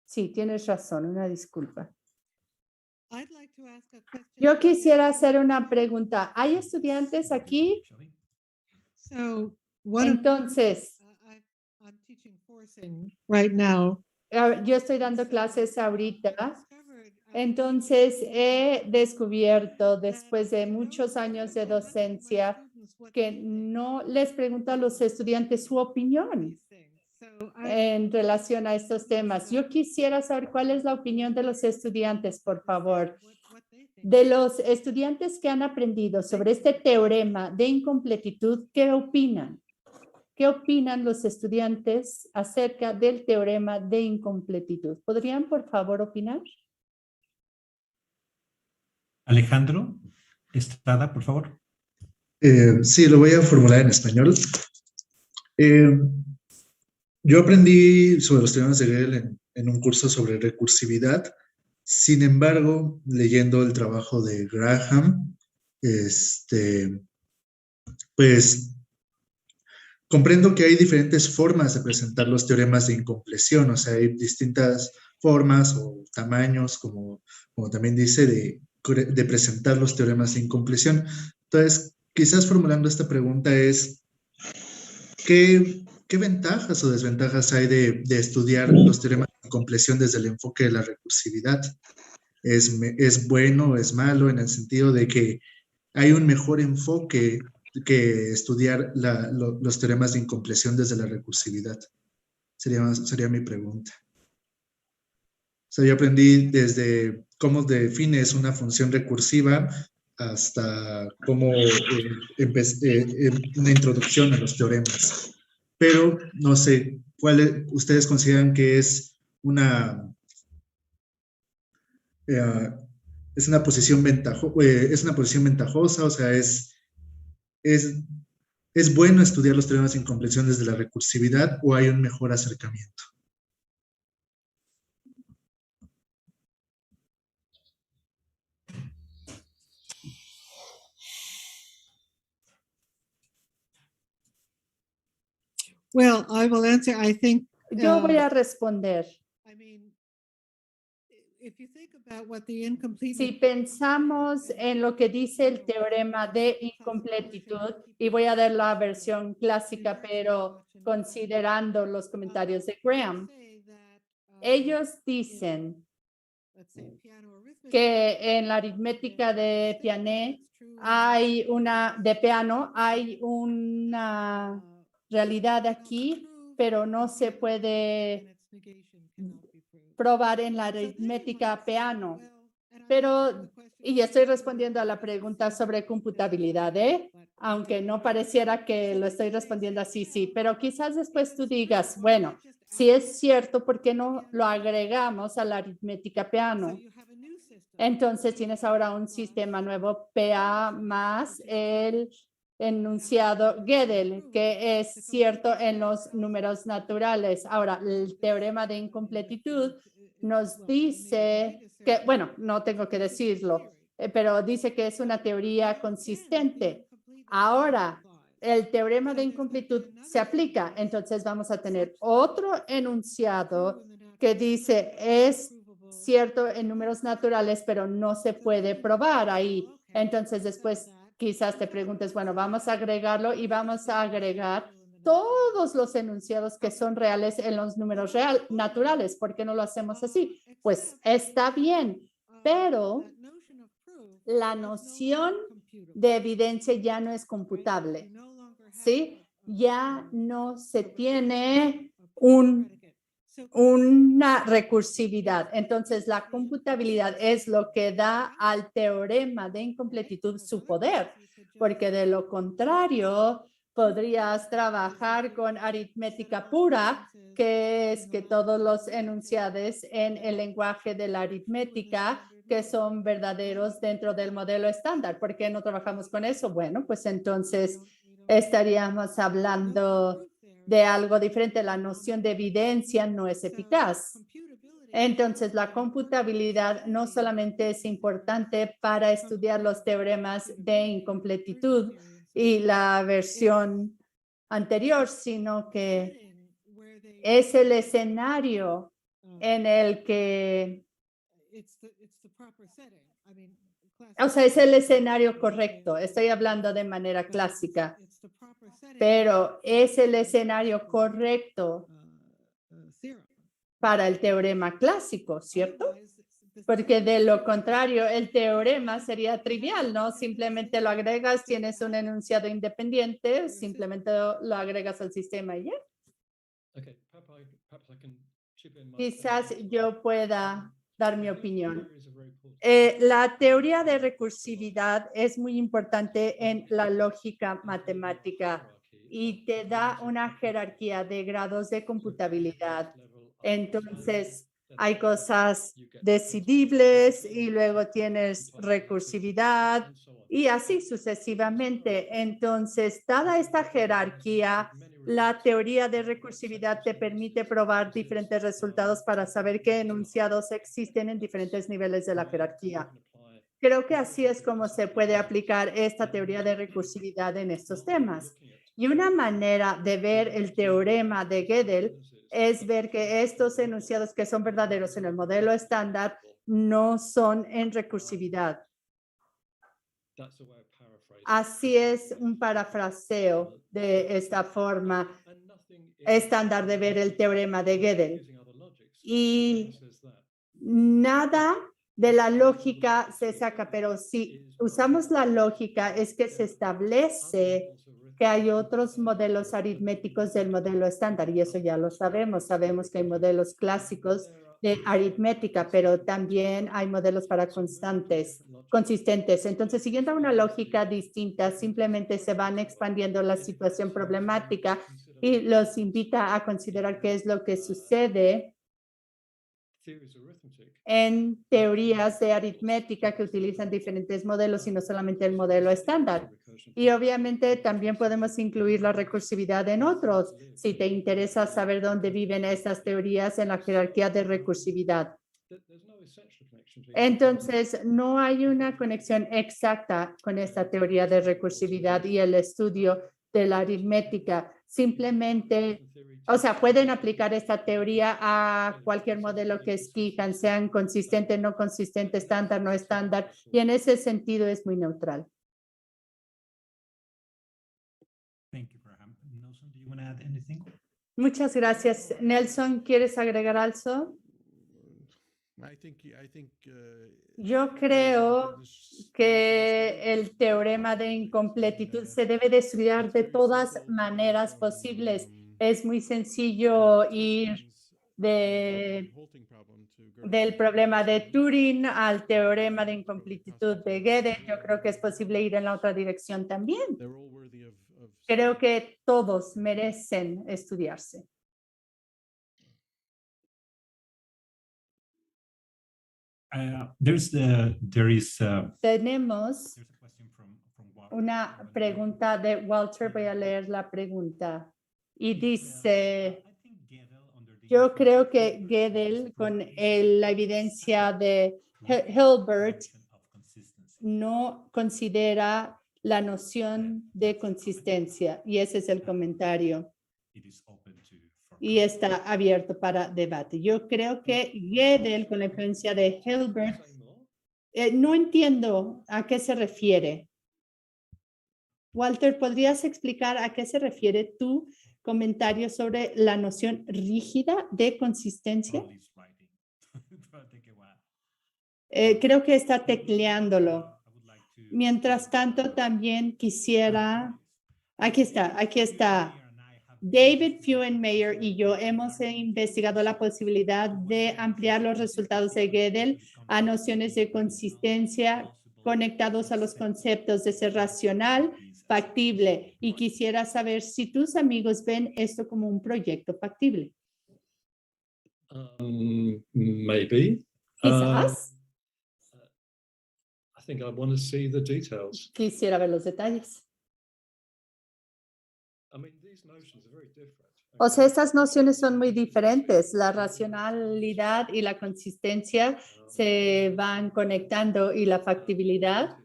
Sí, tienes razón, una disculpa. I'd like to ask a question. Yo quisiera hacer una pregunta. ¿Hay estudiantes aquí? So one of, Entonces, I'm teaching forcing right now. yo estoy dando clases ahorita. Discovered, Entonces, he descubierto después de muchos años de docencia que no les pregunto a los estudiantes su opinión en relación a estos temas. Yo quisiera saber cuál es la opinión de los estudiantes, por favor. De los estudiantes que han aprendido sobre este teorema de incompletitud, ¿qué opinan? ¿Qué opinan los estudiantes acerca del teorema de incompletitud? ¿Podrían, por favor, opinar? Alejandro Estrada, por favor. Sí, lo voy a formular en español. Yo aprendí sobre los teoremas de Gödel en un curso sobre recursividad. Sin embargo, leyendo el trabajo de Graham, pues comprendo que hay diferentes formas de presentar los teoremas de incompleción. O sea, hay distintas formas o tamaños, como también dice, de presentar los teoremas de incompleción. Entonces, quizás formulando esta pregunta es, ¿qué ventajas o desventajas hay de estudiar los teoremas de incompleción desde el enfoque de la recursividad? ¿Es bueno o es malo en el sentido de que hay un mejor enfoque que estudiar los teoremas de incompleción desde la recursividad? Sería mi pregunta. O sea, yo aprendí desde cómo defines una función recursiva hasta cómo una introducción a los teoremas. Pero no sé, ¿cuál ustedes consideran que es una posición ventajosa? O sea, ¿es bueno estudiar los teoremas de incompleción desde la recursividad o hay un mejor acercamiento? Well, I will answer. I think. Yo voy a responder. I mean, if you think about what the incomplete. Si pensamos en lo que dice el teorema de incompletitud, y voy a dar la versión clásica, pero considerando los comentarios de Graham, ellos dicen que en la aritmética de Piaget hay una realidad aquí, pero no se puede probar en la aritmética Peano. Pero, y estoy respondiendo a la pregunta sobre computabilidad, aunque no pareciera que lo estoy respondiendo así, sí, pero quizás después tú digas, bueno, si es cierto, ¿por qué no lo agregamos a la aritmética Peano? Entonces tienes ahora un sistema nuevo, PA más el enunciado Gödel, que es cierto en los números naturales. Ahora, el teorema de incompletitud nos dice que, bueno, no tengo que decirlo, pero dice que es una teoría consistente. Ahora, el teorema de incompletitud se aplica, entonces vamos a tener otro enunciado que dice es cierto en números naturales, pero no se puede probar ahí. Entonces después quizás te preguntes, bueno, vamos a agregarlo y vamos a agregar todos los enunciados que son reales en los números naturales. ¿Por qué no lo hacemos así? Pues está bien, pero la noción de evidencia ya no es computable, ¿sí? Ya no se tiene una recursividad. Entonces, la computabilidad es lo que da al teorema de incompletitud su poder, porque de lo contrario, podrías trabajar con aritmética pura, que es que todos los enunciados en el lenguaje de la aritmética que son verdaderos dentro del modelo estándar. ¿Por qué no trabajamos con eso? Bueno, pues entonces estaríamos hablando de algo diferente. La noción de evidencia no es eficaz. Entonces, la computabilidad no solamente es importante para estudiar los teoremas de incompletitud y la versión anterior, sino que es el escenario en el que, o sea, es el escenario correcto. Estoy hablando de manera clásica, pero es el escenario correcto para el teorema clásico, ¿cierto? Porque de lo contrario, el teorema sería trivial, ¿no? Simplemente lo agregas, tienes un enunciado independiente, simplemente lo agregas al sistema y ya. Okay, perhaps I can chip in my Quizás yo pueda dar mi opinión. Theories are very important. La teoría de recursividad es muy importante en la lógica matemática y te da una jerarquía de grados de computabilidad. Entonces, hay cosas decidibles y luego tienes recursividad y así sucesivamente. Entonces, dada esta jerarquía, la teoría de recursividad te permite probar diferentes resultados para saber qué enunciados existen en diferentes niveles de la jerarquía. Creo que así es como se puede aplicar esta teoría de recursividad en estos temas. Y una manera de ver el teorema de Gödel es ver que estos enunciados que son verdaderos en el modelo estándar no son en recursividad. That's a way of paraphrasing. Así es un parafraseo de esta forma And nothing in estándar de ver el teorema de Gödel. using other logics Y says that. nada de la lógica se saca, pero si usamos la lógica es que se establece que hay otros modelos aritméticos del modelo estándar y eso ya lo sabemos. Sabemos que hay modelos clásicos de aritmética, pero también hay modelos para consistentes. Entonces, siguiendo una lógica distinta, simplemente se van expandiendo la situación problemática y los invita a considerar qué es lo que sucede Theories of arithmetic. en teorías de aritmética que utilizan diferentes modelos y no solamente el modelo estándar. Y obviamente también podemos incluir la recursividad en otros, si te interesa saber dónde viven estas teorías en la jerarquía de recursividad. There's no essential connection between Entonces, no hay una conexión exacta con esta teoría de recursividad y el estudio de la aritmética. Simplemente, o sea, pueden aplicar esta teoría a cualquier modelo que escojan, sean consistente, no consistente, estándar, no estándar, y en ese sentido es muy neutral. Thank you, Graham. Nelson, do you want to add anything? Muchas gracias. Nelson, ¿quieres agregar algo? Yo creo que el teorema de incompletitud se debe de estudiar de todas maneras posibles. Es muy sencillo ir del problema de Turing al teorema de incompletitud de Gödel. Yo creo que es posible ir en la otra dirección también. Creo que todos merecen estudiarse. There is Tenemos there's a question from Walter. una pregunta de Walter. Voy a leer la pregunta. Y dice, I think Gödel, under the yo creo que Gödel, con la evidencia de Hilbert, of consistency, no considera la noción de consistencia. Y ese es el comentario. it is open for Y está abierto para debate. Yo creo que Gödel, con la influencia de Hilbert, no entiendo a qué se refiere. Walter, ¿podrías explicar a qué se refiere tu comentario sobre la noción rígida de consistencia? Probably it's writing. It will take a while. Creo que está tecleándolo. I would like to- Mientras tanto, también quisiera... Aquí está. Here and I have David Feuenmayer y yo hemos investigado la posibilidad de ampliar los resultados de Gödel a nociones de consistencia conectados a los conceptos de ser racional, factible, y quisiera saber si tus amigos ven esto como un proyecto factible. Maybe. Quizás I think I want to see the details. quisiera ver los detalles. I mean, these notions are very different. O sea, estas nociones son muy diferentes. La racionalidad y la consistencia se van conectando y la factibilidad,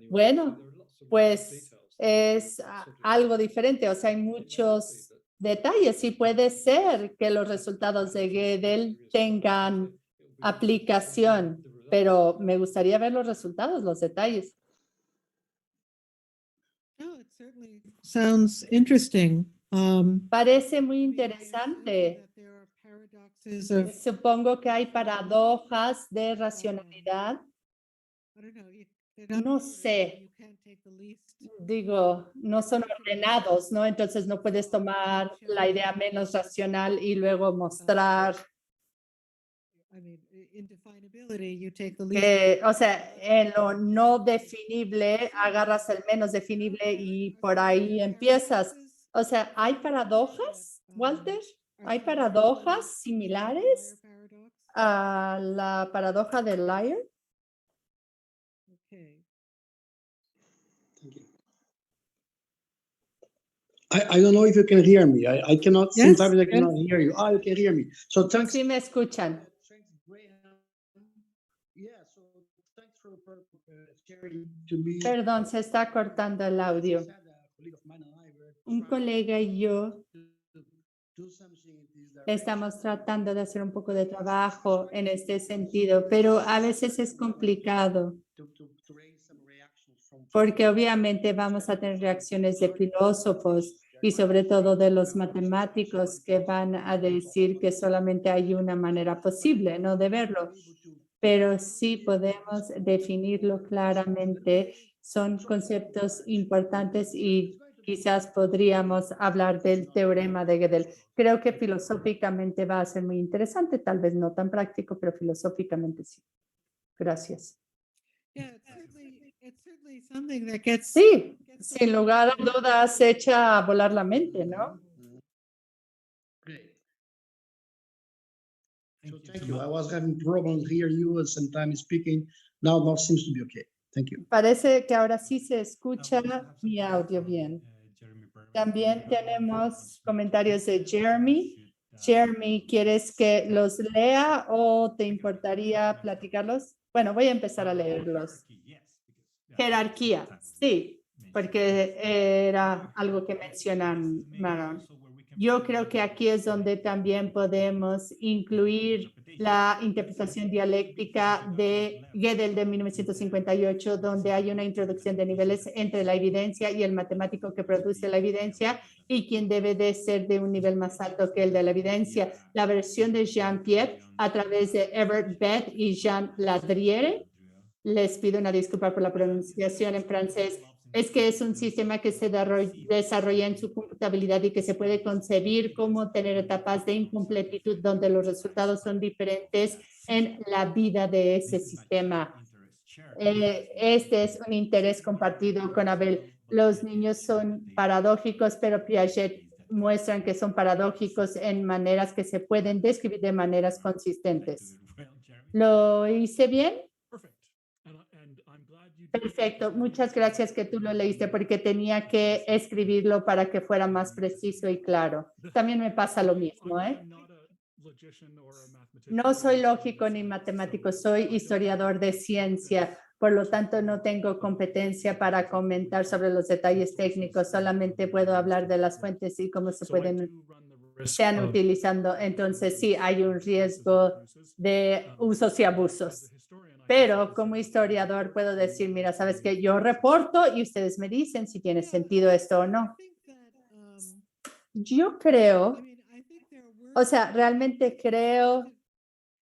bueno, pues es algo diferente. O sea, hay muchos detalles y puede ser que los resultados de Gödel tengan aplicación, pero me gustaría ver los resultados, los detalles. No, it certainly sounds interesting. Parece muy interesante. That there are paradoxes of, Supongo que hay paradojas de racionalidad. I don't know, they're not No ordered, sé. you can't take the least. Digo, no son ordenados, ¿no? Entonces no puedes tomar la idea menos racional y luego mostrar I mean, in definability, you take the least. que, o sea, en lo no definible agarras el menos definible y por ahí empiezas. O sea, ¿hay paradojas, Walter? ¿Hay paradojas similares a la paradoja del liar? Okay. I don't know if you can hear me. I cannot, Yes, sometimes I yes. cannot hear you. Ah, you can hear me. So thanks. Sí me escuchan. Yeah, so thanks for sharing to me. Perdón, se está cortando el audio. Un colega y yo estamos tratando de hacer un poco de trabajo en este sentido, pero a veces es complicado porque obviamente vamos a tener reacciones de filósofos y sobre todo de los matemáticos que van a decir que solamente hay una manera posible, ¿no?, de verlo. Pero sí podemos definirlo claramente. Son conceptos importantes y quizás podríamos hablar del teorema de Gödel. Creo que filosóficamente va a ser muy interesante, tal vez no tan práctico, pero filosóficamente sí. Gracias. Yeah, it's certainly something that gets. Sí, sin lugar a dudas echa a volar la mente, ¿no? So thank you. I was having problems hear you and sometimes speaking. Now seems to be okay. Thank you. Parece que ahora sí se escucha mi audio bien. También tenemos comentarios de Jeremy. Jeremy, ¿quieres que los lea o te importaría platicarlos? Bueno, voy a empezar a leerlos. Jerarquía, sí, porque era algo que mencionan. Yo creo que aquí es donde también podemos incluir la interpretación dialéctica de Gödel de 1958, donde hay una introducción de niveles entre la evidencia y el matemático que produce la evidencia y quien debe de ser de un nivel más alto que el de la evidencia. La versión de Jean-Pierre a través de Herbert Beth y Jean Ladriere. Les pido una disculpa por la pronunciación en francés. Es que es un sistema que se desarrolla en su computabilidad y que se puede concebir como tener etapas de incompletitud donde los resultados son diferentes en la vida de ese sistema. Este es un interés compartido con Abel. Los niños son paradójicos, pero Piaget muestran que son paradójicos en maneras que se pueden describir de maneras consistentes. ¿Lo hice bien? Perfecto, muchas gracias que tú lo leíste porque tenía que escribirlo para que fuera más preciso y claro. También me pasa lo mismo, ¿eh? No soy lógico ni matemático, soy historiador de ciencia, por lo tanto no tengo competencia para comentar sobre los detalles técnicos, solamente puedo hablar de las fuentes y cómo se sean utilizando. Entonces sí, hay un riesgo de usos y abusos. Pero como historiador puedo decir, mira, sabes que yo reporto y ustedes me dicen si tiene sentido esto o no. Yo creo, o sea, realmente creo,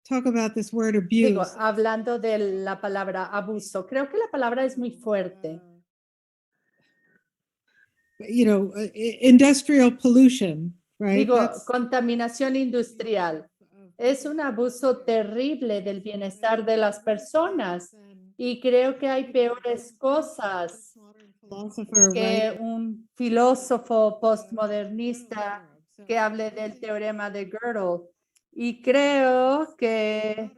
Talk about this word abuse. digo, hablando de la palabra abuso, creo que la palabra es muy fuerte. industrial pollution, right? Digo, That's- contaminación industrial. Es un abuso terrible del bienestar de las personas y creo que hay peores cosas philosopher, que right? un filósofo postmodernista que hable del teorema de Gödel. Y creo que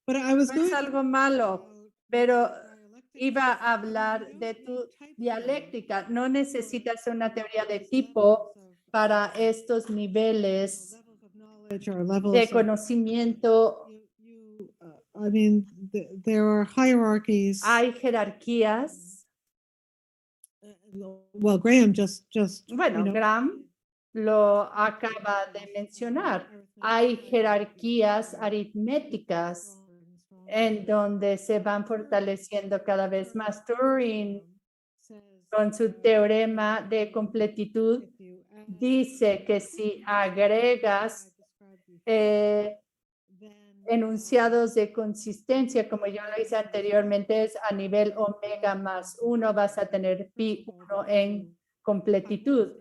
But I was no es going algo malo, pero iba a hablar de tu dialéctica. No necesitas una teoría de tipo para estos niveles de conocimiento. I mean, there are hierarchies. Hay jerarquías. Well, Graham just Bueno, Graham lo acaba de mencionar. Hay jerarquías aritméticas en donde se van fortaleciendo cada vez más. Turing, con su teorema de completitud, dice que si agregas enunciados de consistencia, como yo lo hice anteriormente, es a nivel omega más 1, vas a tener pi 1 en completitud.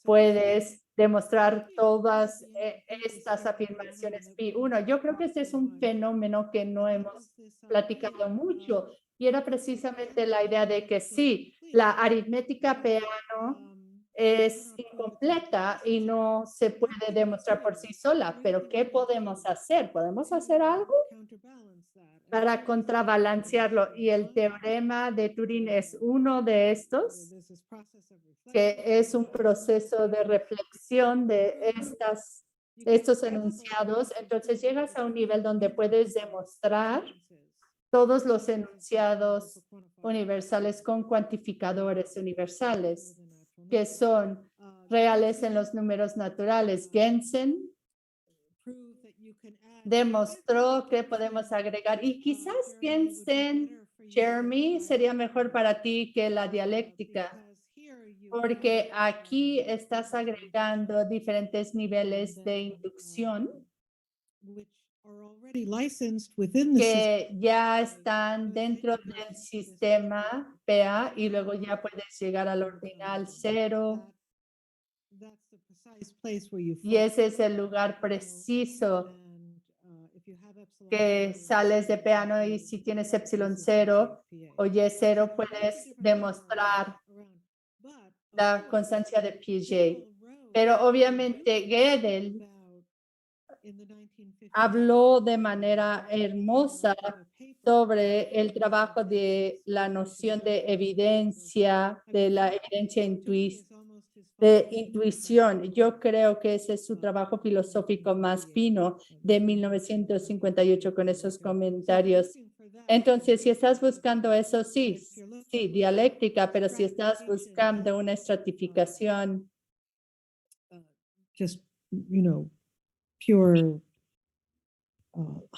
Puedes demostrar todas estas afirmaciones pi 1. Yo creo que este es un fenómeno que no hemos platicado mucho y era precisamente la idea de que sí, la aritmética Peano es incompleta y no se puede demostrar por sí sola, pero ¿qué podemos hacer? ¿Podemos hacer algo para contrabalancearlo? Y el teorema de Turing es uno de estos, que es un proceso de reflexión de estos enunciados. Entonces llegas a un nivel donde puedes demostrar todos los enunciados universales con cuantificadores universales que son reales en los números naturales. Gensen demostró que podemos agregar, y quizás Gensen, Jeremy, sería mejor para ti que la dialéctica, porque aquí estás agregando diferentes niveles de inducción que ya están dentro del sistema PA y luego ya puedes llegar al ordinal 0. Y ese es el lugar preciso que sales de piano y si tienes epsilon 0 o y 0 puedes demostrar la constancia de Piaget. Pero obviamente Gödel habló de manera hermosa sobre el trabajo de la noción de evidencia, de la evidencia de intuición. Yo creo que ese es su trabajo filosófico más fino de 1958 con esos comentarios. Entonces, si estás buscando eso, sí, dialéctica, pero si estás buscando una estratificación, just, pure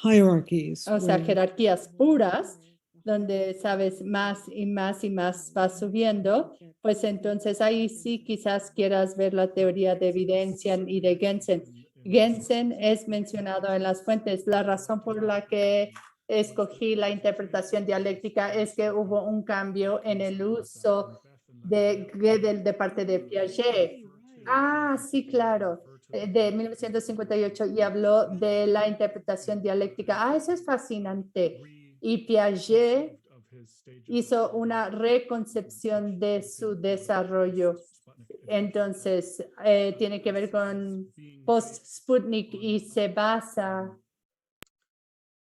hierarchies. o sea, where- jerarquías puras, donde sabes más y más y más vas subiendo, pues entonces ahí sí quizás quieras ver la teoría de evidencia y de Gensen. Gensen es mencionado en las fuentes. La razón por la que escogí la interpretación dialéctica es que hubo un cambio en el uso de Gödel de parte de Piaget. Ah, sí, claro, de 1958 y habló de la interpretación dialéctica. Ah, eso es fascinante. Y Piaget hizo una reconcepción de su desarrollo. Entonces, tiene que ver con post-Sputnik y se basa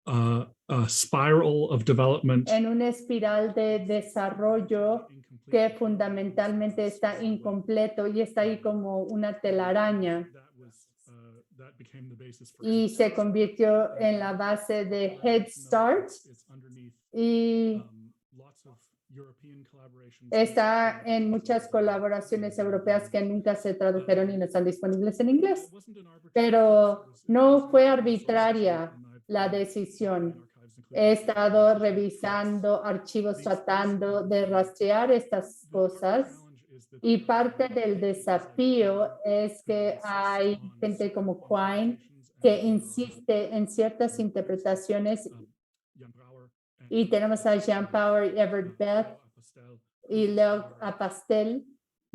a spiral of development en una espiral de desarrollo que fundamentalmente está incompleto y está ahí como una telaraña y se convirtió en la base de Head Start y está en muchas colaboraciones europeas que nunca se tradujeron y no están disponibles en inglés. Pero no fue arbitraria la decisión. He estado revisando archivos tratando de rastrear estas cosas y parte del desafío es que hay gente como Quine que insiste en ciertas interpretaciones y tenemos a Jean Power y Everett Beth y Leo Apastel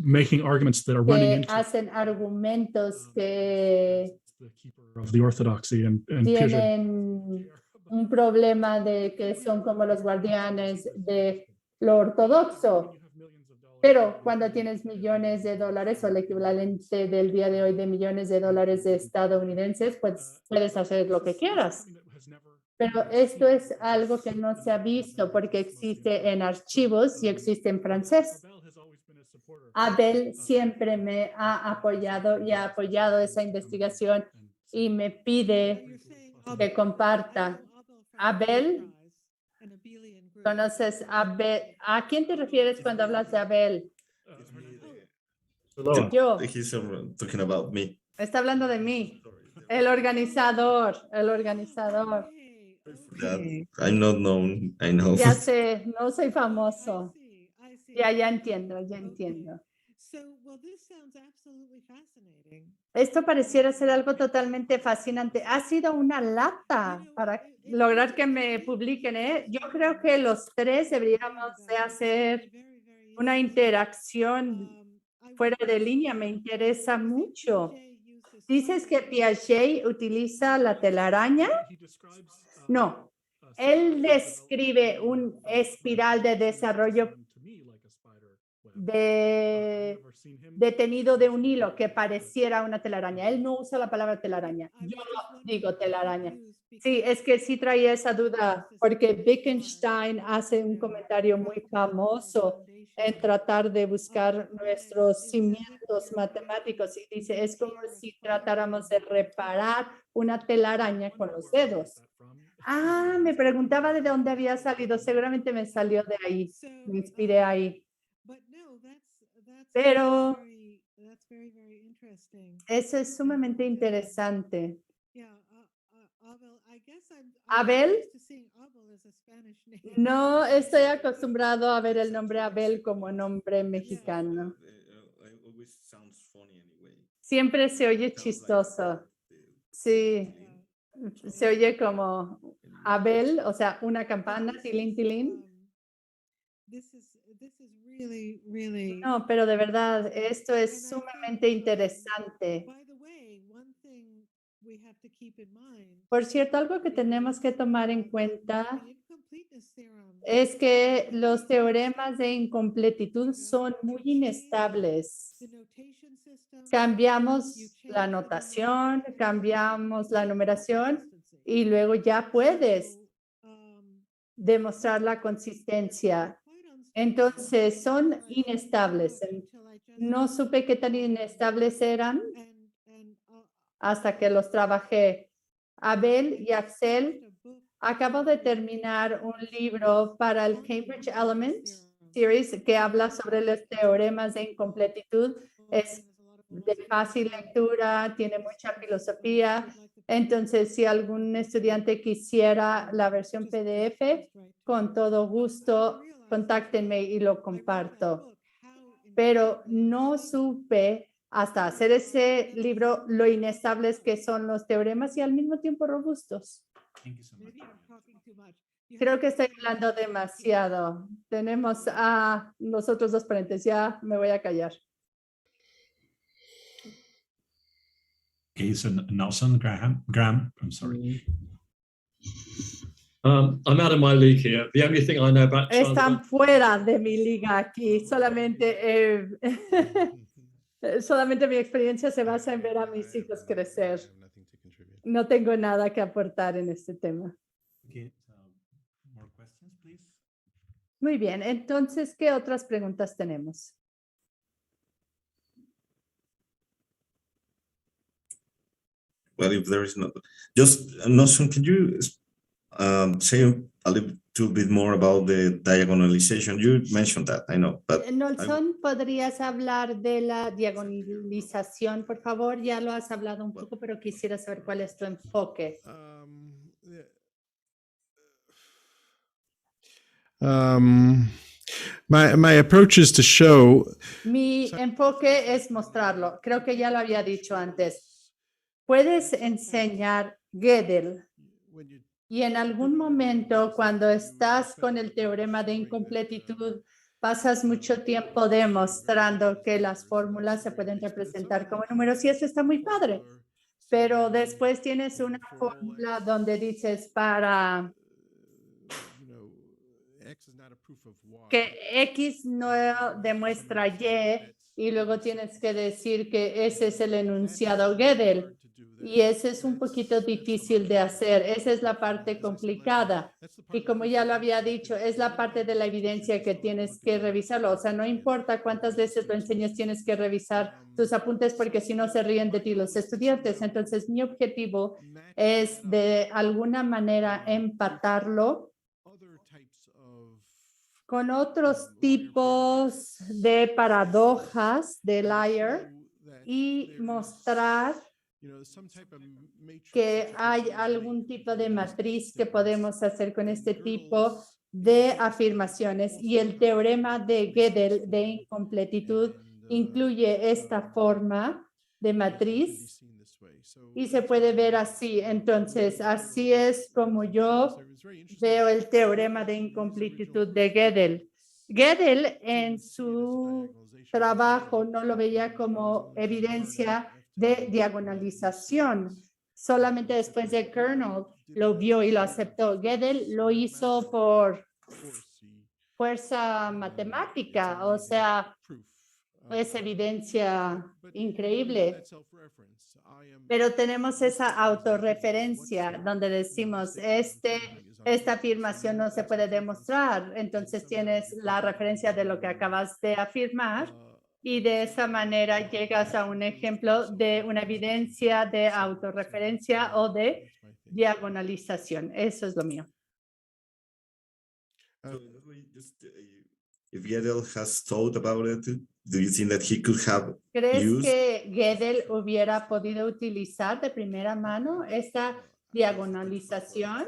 making arguments that are running que into hacen argumentos que the keeper of the orthodoxy and Piaget. tienen un problema de que son como los guardianes de lo ortodoxo. Pero cuando tienes millones de dólares o el equivalente del día de hoy de millones de dólares de estadounidenses, pues puedes hacer lo que quieras. Pero esto es algo que no se ha visto porque existe en archivos y existe en francés. Abel siempre me ha apoyado y ha apoyado esa investigación y me pide que comparta. Abel, ¿conoces a Abel? ¿A quién te refieres cuando hablas de Abel? Yo. He's talking about me. Está hablando de mí. El organizador. That I'm not known, I know. Ya sé, no soy famoso. Ya entiendo. Esto pareciera ser algo totalmente fascinante. Ha sido una lata para lograr que me publiquen, ¿eh? Yo creo que los tres deberíamos de hacer una interacción fuera de línea. Me interesa mucho. ¿Dices que Piaget utiliza la telaraña? No. Él describe un espiral de desarrollo detenido de un hilo que pareciera una telaraña. Él no usa la palabra telaraña. Yo digo telaraña. Sí, es que sí traía esa duda porque Wittgenstein hace un comentario muy famoso en tratar de buscar nuestros cimientos matemáticos y dice, es como si tratáramos de reparar una telaraña con los dedos. Ah, me preguntaba de dónde había salido. Seguramente me salió de ahí. Me inspiré ahí. Pero eso es sumamente interesante. Abel, no estoy acostumbrado a ver el nombre Abel como nombre mexicano. Siempre se oye chistoso. Sí, se oye como Abel, o sea, una campana, tilín, tilín. No, pero de verdad, esto es sumamente interesante. Por cierto, algo que tenemos que tomar en cuenta es que los teoremas de incompletitud son muy inestables. Cambiamos la notación, cambiamos la numeración y luego ya puedes demostrar la consistencia. Entonces, son inestables. No supe qué tan inestables eran hasta que los trabajé. Abel y Axel, acabo de terminar un libro para el Cambridge Element Series que habla sobre los teoremas de incompletitud. Es de fácil lectura, tiene mucha filosofía. Entonces, si algún estudiante quisiera la versión PDF, con todo gusto, contáctenme y lo comparto. Pero no supe hasta hacer ese libro lo inestables que son los teoremas y al mismo tiempo robustos. Creo que estoy hablando demasiado. Tenemos a los otros dos ponentes. Ya me voy a callar. Okay, so Nelson Graham, I'm sorry. I'm out of my league here. The only thing I know about Están fuera de mi liga aquí. Solamente, solamente mi experiencia se basa en ver a mis hijos crecer. No tengo nada que aportar en este tema. Okay, more questions, please. Muy bien, entonces, ¿qué otras preguntas tenemos? Well, if there is not, just Nelson, can you say a little bit more about the diagonalization? You mentioned that, I know, but Nelson, ¿podrías hablar de la diagonalización, por favor? Ya lo has hablado un poco, pero quisiera saber cuál es tu enfoque. My approach is to show. Mi enfoque es mostrarlo. Creo que ya lo había dicho antes. Puedes enseñar Gödel y en algún momento cuando estás con el teorema de incompletitud pasas mucho tiempo demostrando que las fórmulas se pueden representar como números y eso está muy padre. Pero después tienes una fórmula donde dices para que X no demuestra Y luego tienes que decir que ese es el enunciado Gödel. Y ese es un poquito difícil de hacer. Esa es la parte complicada. Y como ya lo había dicho, es la parte de la evidencia que tienes que revisarlo. O sea, no importa cuántas veces lo enseñes, tienes que revisar tus apuntes porque si no se ríen de ti los estudiantes. Entonces, mi objetivo es de alguna manera empatarlo con otros tipos de paradojas de Liar y mostrar que hay algún tipo de matriz que podemos hacer con este tipo de afirmaciones y el teorema de Gödel de incompletitud incluye esta forma de matriz y se puede ver así. Entonces, así es como yo veo el teorema de incompletitud de Gödel. Gödel en su trabajo no lo veía como evidencia de diagonalización. Solamente después de Kernel lo vio y lo aceptó. Gödel lo hizo por fuerza matemática, o sea, es evidencia increíble. Pero tenemos esa autorreferencia donde decimos, esta afirmación no se puede demostrar. Entonces tienes la referencia de lo que acabas de afirmar y de esa manera llegas a un ejemplo de una evidencia de autorreferencia o de diagonalización. Eso es lo mío. If Gödel has thought about it, do you think that he could have ¿Crees used que Gödel hubiera podido utilizar de primera mano esta diagonalización?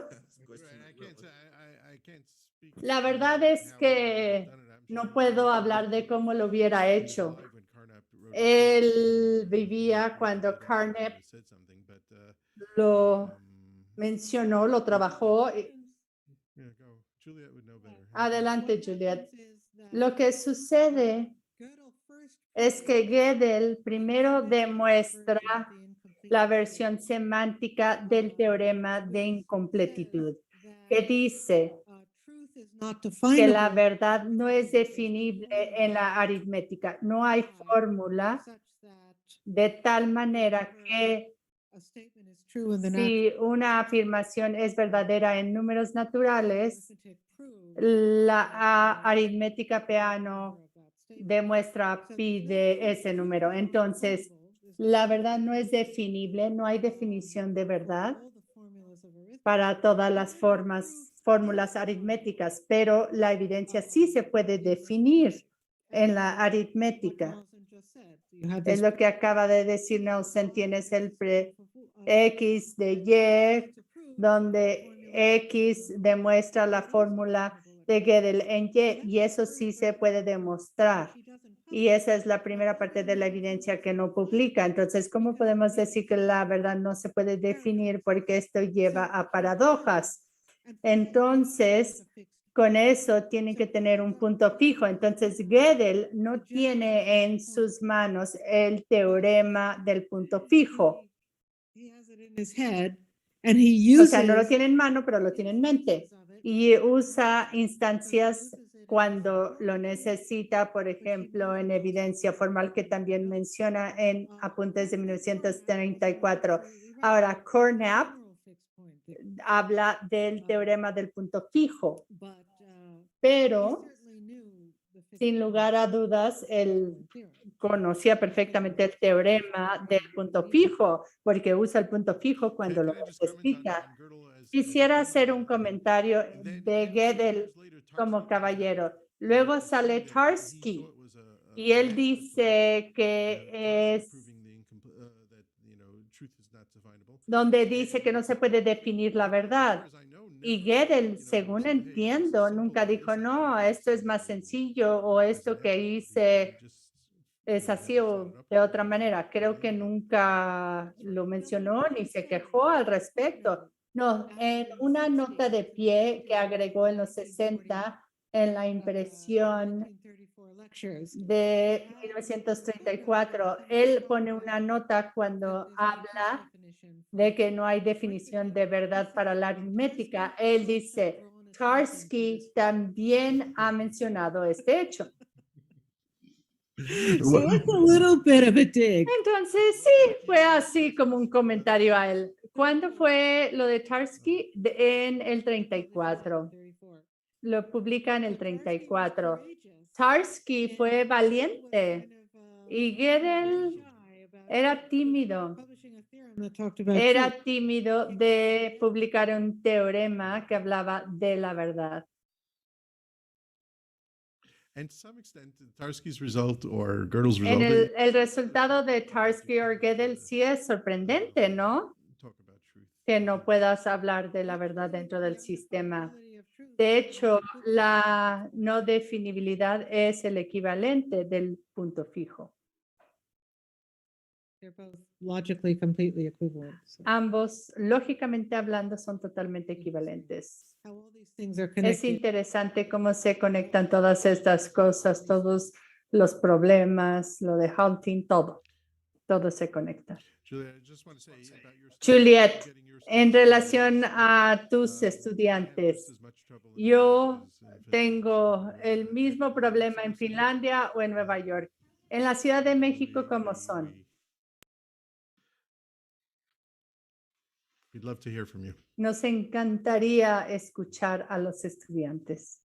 La verdad es que no puedo hablar de cómo lo hubiera hecho. Él vivía cuando Carnap lo mencionó, lo trabajó. Adelante, Juliet. Lo que sucede es que Gödel primero demuestra la versión semántica del teorema de incompletitud, que dice que la verdad no es definible en la aritmética. No hay fórmula de tal manera que si una afirmación es verdadera en números naturales, la aritmética Peano demuestra pi de ese número. Entonces, la verdad no es definible, no hay definición de verdad para todas las fórmulas aritméticas, pero la evidencia sí se puede definir en la aritmética. Es lo que acaba de decir Nelson, tienes el X de Y, donde X demuestra la fórmula de Gödel en Y, y eso sí se puede demostrar. Y esa es la primera parte de la evidencia que no publica. Entonces, ¿cómo podemos decir que la verdad no se puede definir porque esto lleva a paradojas? Entonces, con eso tiene que tener un punto fijo. Entonces, Gödel no tiene en sus manos el teorema del punto fijo. O sea, no lo tiene en mano, pero lo tiene en mente. Y usa instancias cuando lo necesita, por ejemplo, en evidencia formal que también menciona en apuntes de 1934. Ahora, Carnap habla del teorema del punto fijo, pero sin lugar a dudas, él conocía perfectamente el teorema del punto fijo, porque usa el punto fijo cuando lo necesita. Quisiera hacer un comentario de Gödel como caballero. Luego sale Tarski y él dice que es donde dice que no se puede definir la verdad. Y Gödel, según entiendo, nunca dijo, no, esto es más sencillo o esto que hice es así o de otra manera. Creo que nunca lo mencionó ni se quejó al respecto. No, en una nota de pie que agregó en los 60, en la impresión 1934 lectures. de 1934. Él pone una nota cuando habla de que no hay definición de verdad para la aritmética. Él dice, Tarski también ha mencionado este hecho. So it's a little bit of a dig. Entonces, sí, fue así como un comentario a él. ¿Cuándo fue lo de Tarski? En el 34. Lo publica en el 34. Tarski fue valiente y Gödel era tímido. Era tímido de publicar un teorema que hablaba de la verdad. And to some extent, Tarski's result or Gödel's En result, el resultado de Tarski o Gödel sí es sorprendente, ¿no? talk about truth. Que no puedas hablar de la verdad dentro del sistema. De hecho, la no definibilidad es el equivalente del punto fijo. They're both logically completely equivalent. So Ambos, lógicamente hablando, son totalmente equivalentes. how all these things are Es connected. interesante cómo se conectan todas estas cosas, todos los problemas, lo de Hunting, todo se conecta. Juliet, I just want to say about your Juliet, getting your en students relación to, a tus have estudiantes, just as much trouble in yo Finland as in tengo Finland. el mismo problema en Finlandia o en Nueva York. En la Ciudad de México, ¿cómo son? We'd love to hear from you. Nos encantaría escuchar a los estudiantes.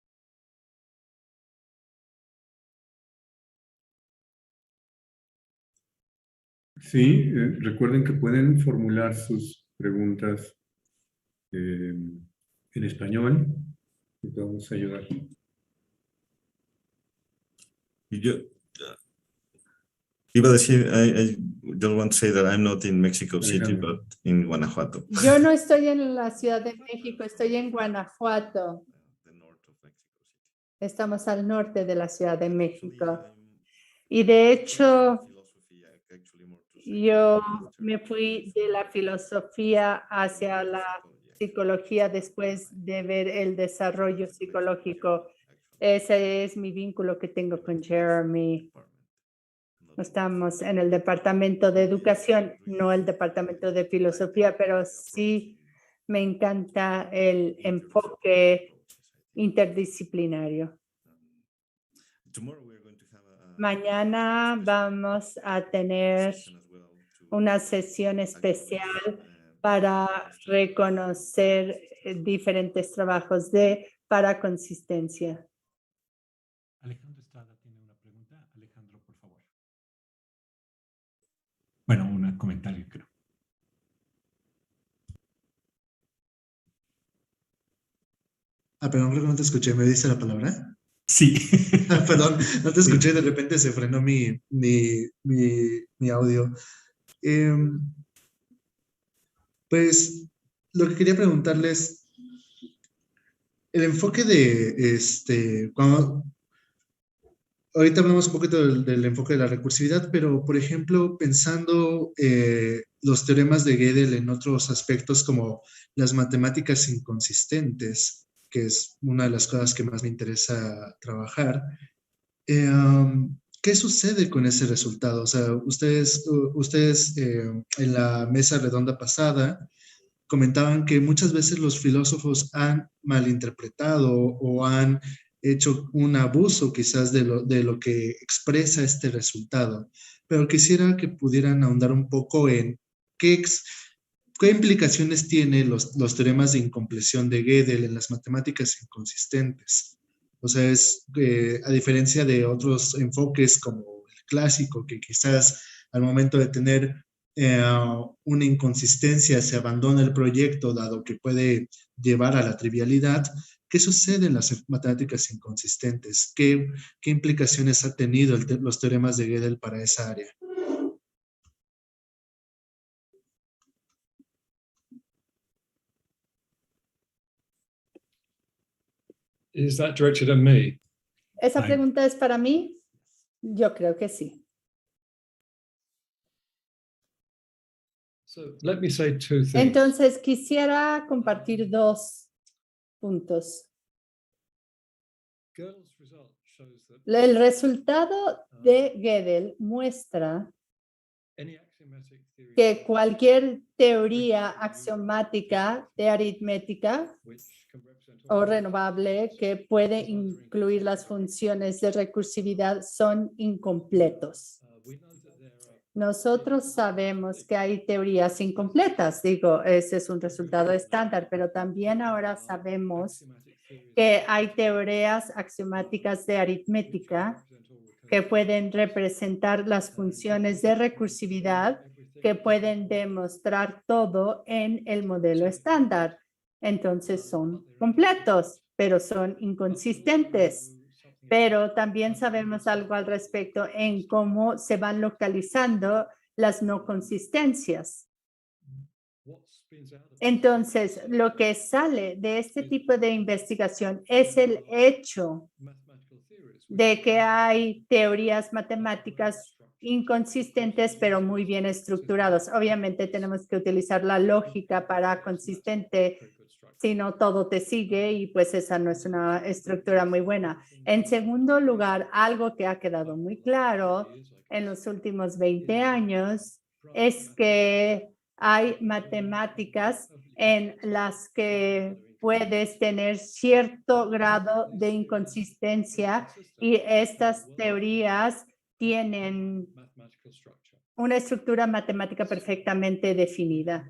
Sí, recuerden que pueden formular sus preguntas en español y podemos ayudar. Y yo iba a decir, I just want to say that I'm not in Mexico City, Alejandro. but in Guanajuato. Yo no estoy en la Ciudad de México, estoy en Guanajuato. The north of Mexico City. Estamos al norte de la Ciudad de Actually, México. I'm Y de hecho, philosophy, actually more to say yo literature. me fui de la filosofía hacia la psicología después de ver el desarrollo psicológico. Ese es mi vínculo que tengo con Jeremy. Estamos en el departamento de educación, no el departamento de filosofía, pero sí me encanta el enfoque interdisciplinario. Tomorrow we're going to have a Mañana vamos a tener session as well to una sesión especial acknowledge, para reconocer diferentes trabajos para consistencia. Alejandro Estrada tiene una pregunta. Alejandro, por favor. Bueno, un comentario, creo. Perdón, creo que no te escuché. ¿Me diste la palabra? Sí. Perdón, no te escuché. De repente se frenó mi audio. Pues lo que quería preguntarles, el enfoque de cuando ahorita hablamos un poquito del enfoque de la recursividad, pero por ejemplo, pensando los teoremas de Gödel en otros aspectos como las matemáticas inconsistentes, que es una de las cosas que más me interesa trabajar, ¿qué sucede con ese resultado? O sea, ustedes en la mesa redonda pasada comentaban que muchas veces los filósofos han malinterpretado o han hecho un abuso quizás de lo que expresa este resultado. Pero quisiera que pudieran ahondar un poco en qué implicaciones tienen los teoremas de incompleción de Gödel en las matemáticas inconsistentes. O sea, a diferencia de otros enfoques como el clásico, que quizás al momento de tener una inconsistencia se abandona el proyecto, dado que puede llevar a la trivialidad. ¿Qué sucede en las matemáticas inconsistentes? ¿Qué implicaciones ha tenido los teoremas de Gödel para esa área? Is that directed at me? ¿Esa Ay. pregunta es para mí? Yo creo que sí. So let me say two things. Entonces, quisiera compartir dos puntos. Gödel's result shows that El resultado de Gödel muestra any axiomatic theory que cualquier teoría axiomática de aritmética which can represent o all renovable que puede incluir las funciones de recursividad son incompletos. we know that there are Nosotros sabemos que hay teorías incompletas, digo, ese es un resultado estándar, pero también ahora sabemos axiomatic theories que hay teorías axiomáticas de aritmética represent all recursive que pueden representar las funciones de recursividad que pueden demostrar todo en el modelo estándar. Entonces son completos, pero son inconsistentes. Pero también sabemos algo al respecto en cómo se van localizando las no consistencias. what spins out of that Entonces, lo que sale de este tipo de investigación es el hecho mathematical theories which de que hay teorías matemáticas inconsistentes, pero muy bien estructuradas. Obviamente tenemos que utilizar la lógica para consistente, very good structure. si no todo te sigue y pues esa no es una estructura muy buena. En segundo lugar, algo que ha quedado muy claro en los últimos 20 años es que hay matemáticas en las que puedes tener cierto grado de inconsistencia y estas teorías tienen Mathematical structure. una estructura matemática perfectamente definida.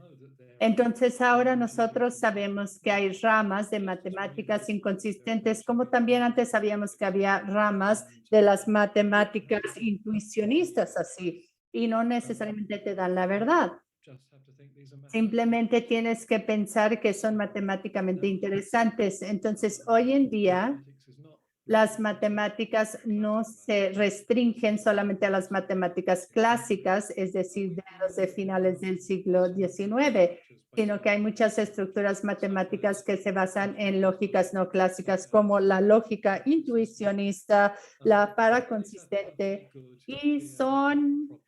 Entonces ahora nosotros sabemos que hay ramas de matemáticas inconsistentes, como también antes sabíamos que había ramas de las matemáticas intuicionistas así, y no necesariamente te dan la verdad. Just have to think these are mathematical Simplemente tienes que pensar que son matemáticamente interesantes. Entonces, hoy en día, mathematics is not las matemáticas no se restringen solamente a las matemáticas clásicas, es decir, de los de finales del siglo XIX, sino que hay muchas estructuras matemáticas que se basan en lógicas no clásicas, como la lógica intuicionista, la paraconsistente, y son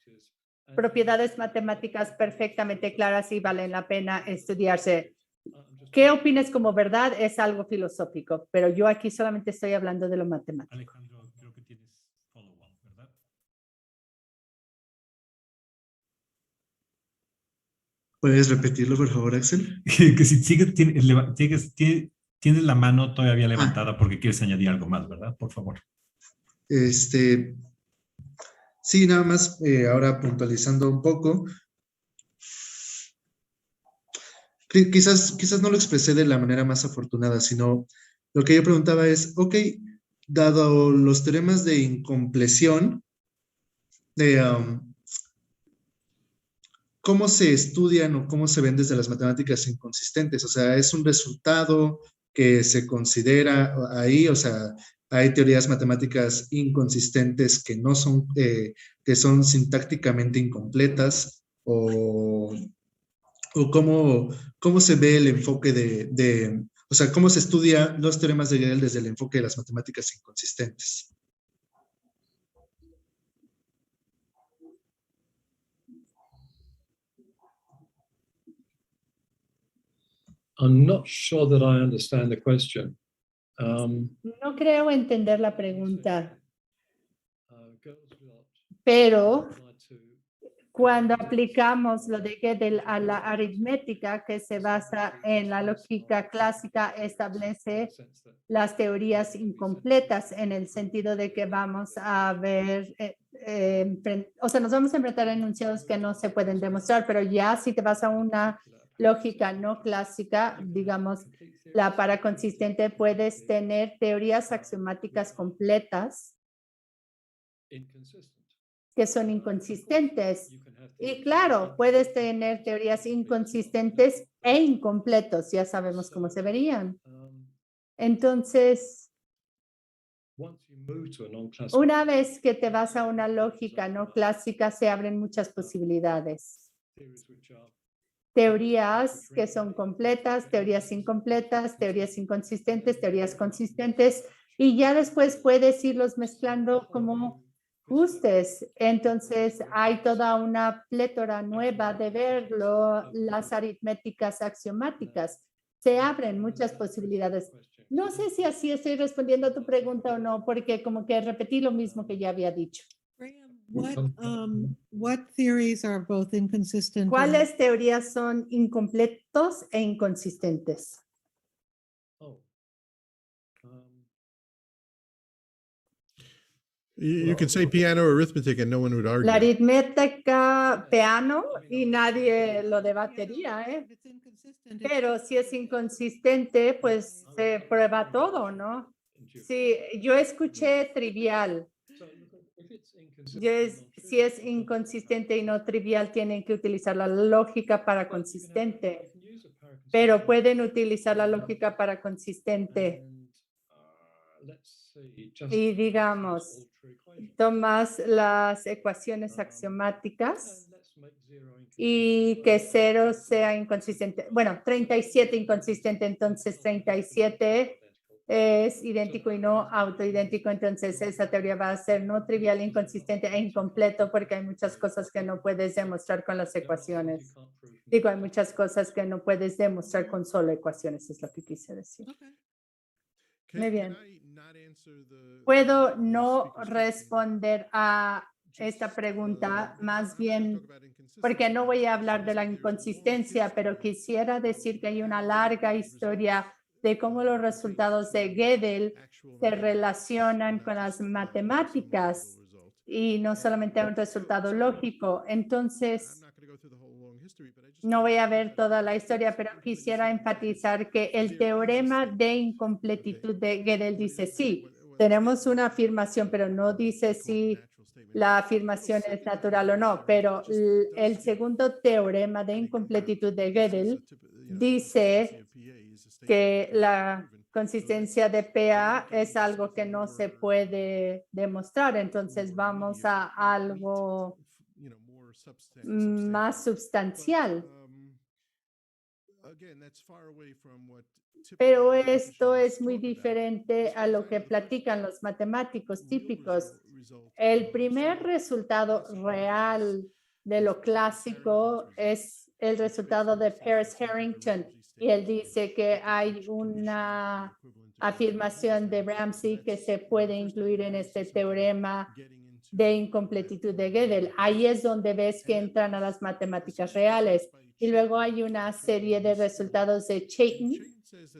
propiedades matemáticas perfectamente claras y valen la pena estudiarse. ¿Qué opinas como verdad? Es algo filosófico, pero yo aquí solamente estoy hablando de lo matemático. Alejandro, creo que tienes follow-up, ¿verdad? ¿Puedes repetirlo, por favor, Axel? Que si sigues, tienes la mano todavía levantada porque quieres añadir algo más, ¿verdad? Por favor. Sí, nada más ahora puntualizando un poco. Quizás no lo expresé de la manera más afortunada, sino lo que yo preguntaba es, ok, dado los teoremas de incompleción, ¿cómo se estudian o cómo se ven desde las matemáticas inconsistentes? O sea, ¿es un resultado que se considera ahí? O sea, ¿hay teorías matemáticas inconsistentes que no son, que son sintácticamente incompletas? ¿O cómo se ve el enfoque o sea, cómo se estudia los teoremas de Gödel desde el enfoque de las matemáticas inconsistentes? I'm not sure that I understand the question. No creo entender la pregunta, Gödel's result pero applied to cuando aplicamos lo de Gödel a la aritmética, que se basa en la lógica clásica, establece sense that las teorías incompletas en el sentido de que vamos a ver, o sea, nos vamos a enfrentar a enunciados que no se pueden demostrar, pero ya si te vas a una lógica no clásica, digamos, la paraconsistente, puedes tener teorías axiomáticas completas inconsistent. que son inconsistentes. You can have Y claro, puedes tener teorías inconsistentes e incompletos, ya sabemos cómo se verían. Entonces, once you move to a non-classical una vez que te vas a una lógica no clásica, se abren muchas posibilidades. theories which are Teorías que son completas, teorías incompletas, teorías inconsistentes, teorías consistentes, y ya después puedes irlos mezclando como gustes. Entonces, hay toda una plétora nueva de verlo, las aritméticas axiomáticas. se abren muchas posibilidades. No sé si así estoy respondiendo a tu pregunta o no, porque como que repetí lo mismo que ya había dicho. Graham, what theories are both inconsistent? and- ¿Cuáles teorías son incompletos e inconsistentes? Oh. Um, You can say piano arithmetic and no one would argue. La aritmética piano y nadie lo debatería, ¿eh? If it's inconsistent, it's- Pero si es inconsistente, pues se prueba todo, ¿no? Sí, yo escuché trivial. Si es inconsistente y no trivial, tienen que utilizar la lógica para consistente. Pero pueden utilizar la lógica para consistente. Y digamos, tomas las ecuaciones axiomáticas y que 0 sea inconsistente. Bueno, 37 inconsistente, entonces 37 es idéntico y no autoidéntico, entonces esa teoría va a ser no trivial, inconsistente e incompleto porque hay muchas cosas que no puedes demostrar con las ecuaciones. Digo, hay muchas cosas que no puedes demostrar con solo ecuaciones, es lo que quise decir. Muy bien. Puedo no responder a esta pregunta, más bien porque no voy a hablar de la inconsistencia, pero quisiera decir que hay una larga historia de cómo los resultados de Gödel se relacionan con las matemáticas y no solamente un resultado lógico. Entonces, no voy a ver toda la historia, pero quisiera enfatizar que el teorema de incompletitud de Gödel dice sí, tenemos una afirmación, pero no dice si la afirmación es natural o no, pero el segundo teorema de incompletitud de Gödel dice que la consistencia de PA es algo que no se puede demostrar, entonces vamos a algo más sustancial. Pero esto es muy diferente a lo que platican los matemáticos típicos. El primer resultado real de lo clásico es el resultado de Paris Harrington. Y él dice que hay una afirmación de Ramsey que se puede incluir en este teorema de incompletitud de Gödel. Ahí es donde ves que entran a las matemáticas reales. Y luego hay una serie de resultados de Chaitin.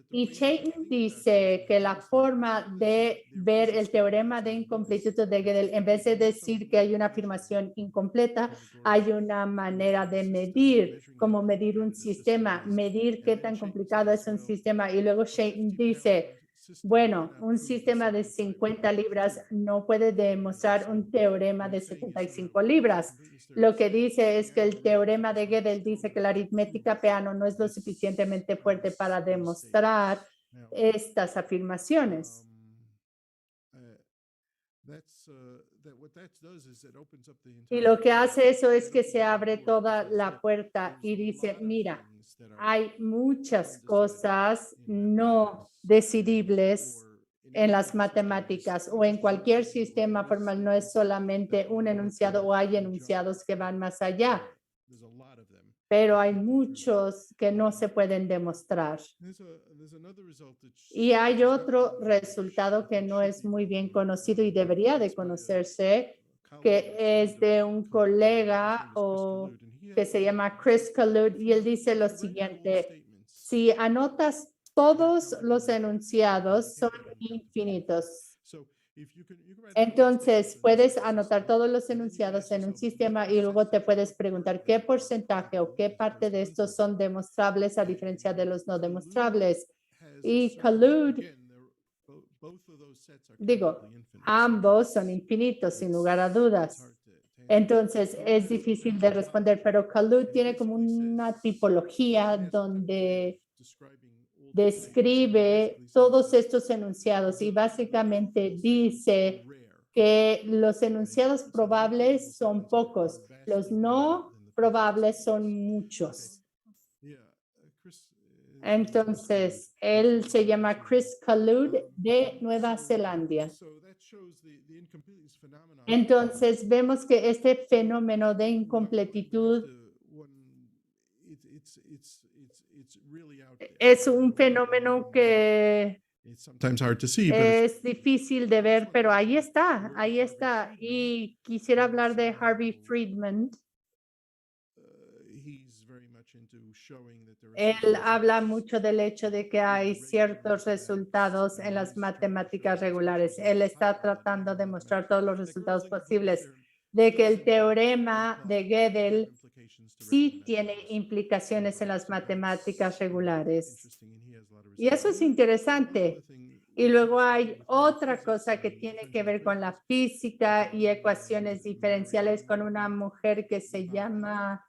Y Chaitin dice que la forma de ver el teorema de incompletitud de Gödel, en vez de decir que hay una afirmación incompleta, hay una manera de medir, como medir un sistema, medir qué tan complicado es un sistema. Y luego Chaitin dice, bueno, un sistema de 50 libras no puede demostrar un teorema de 75 libras. Lo que dice es que el teorema de Gödel dice que la aritmética peano no es lo suficientemente fuerte para demostrar estas afirmaciones. Y lo que hace eso es que se abre toda la puerta y dice, mira, hay muchas cosas no decidibles en las matemáticas o en cualquier sistema formal, no es solamente un enunciado o hay enunciados que van más allá, pero hay muchos que no se pueden demostrar. Y hay otro resultado que no es muy bien conocido y debería de conocerse, que es de un colega o que se llama Chris Kalud, y él dice lo siguiente: si anotas todos los enunciados son infinitos. Entonces, puedes anotar todos los enunciados en un sistema y luego te puedes preguntar qué porcentaje o qué parte de estos son demostrables a diferencia de los no demostrables. Y Kalud, digo, ambos son infinitos, sin lugar a dudas. Entonces, es difícil de responder, pero Kalud tiene como una tipología donde describe todos estos enunciados y básicamente dice que los enunciados probables son pocos, los no probables son muchos. Entonces, él se llama Chris Kalud de Nueva Zelanda. Entonces, vemos que este fenómeno de incompletitud it's really out there. Es un fenómeno que It's sometimes hard to see, but es difícil de ver, pero ahí está, ahí está. Y quisiera hablar de Harvey Friedman. he's very much into showing that there are Él certain habla results mucho del hecho de que hay ciertos resultados en las matemáticas regulares. Él está tratando de mostrar todos los resultados posibles de que el teorema de Gödel sí tiene implicaciones en las matemáticas regulares. Y eso es interesante. Y luego hay otra cosa que tiene que ver con la física y ecuaciones diferenciales con una mujer que se llama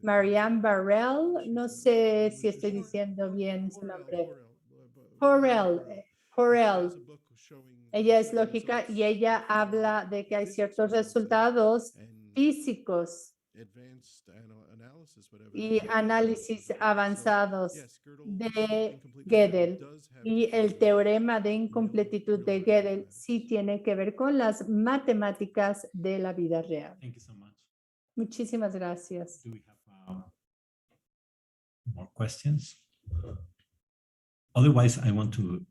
Marianne Barrell. No sé si estoy diciendo bien su nombre. Horrell. Ella es lógica y ella habla de que hay ciertos resultados físicos y análisis avanzados de Gödel. Y el teorema de incompletitud de Gödel sí tiene que ver con las matemáticas de la vida real. Thank you so much. Muchísimas gracias. Do we have more questions? Otherwise, I want to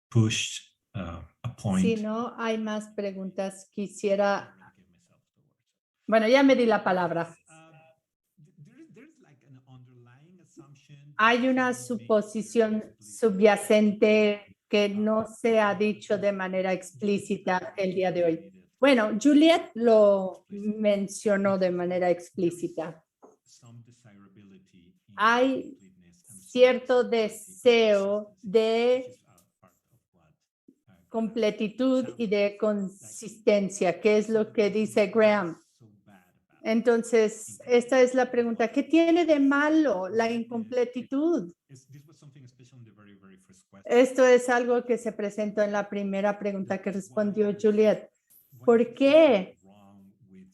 push a point. Si no hay más preguntas, quisiera... Bueno, ya me di la palabra. Hay una suposición subyacente que no se ha dicho de manera explícita el día de hoy. Bueno, Juliet lo mencionó de manera explícita. Hay cierto deseo de completitud y de consistencia, que es lo que dice Graham. Entonces, esta es la pregunta, ¿qué tiene de malo la incompletitud? Esto es algo que se presentó en la primera pregunta que respondió Juliet. ¿Por qué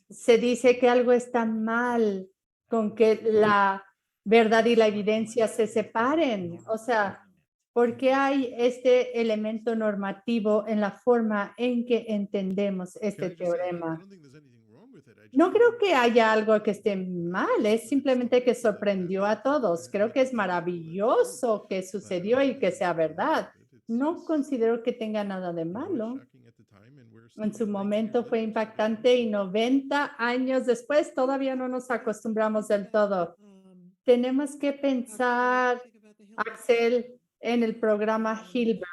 se dice que algo está mal con que la verdad y la evidencia se separen? O sea, ¿por qué hay este elemento normativo en la forma en que entendemos este teorema? No creo que haya algo que esté mal, es simplemente que sorprendió a todos. Creo que es maravilloso que sucedió y que sea verdad. No considero que tenga nada de malo. En su momento fue impactante y 90 años después todavía no nos acostumbramos del todo. Tenemos que pensar, Axel, en el programa Hilbert.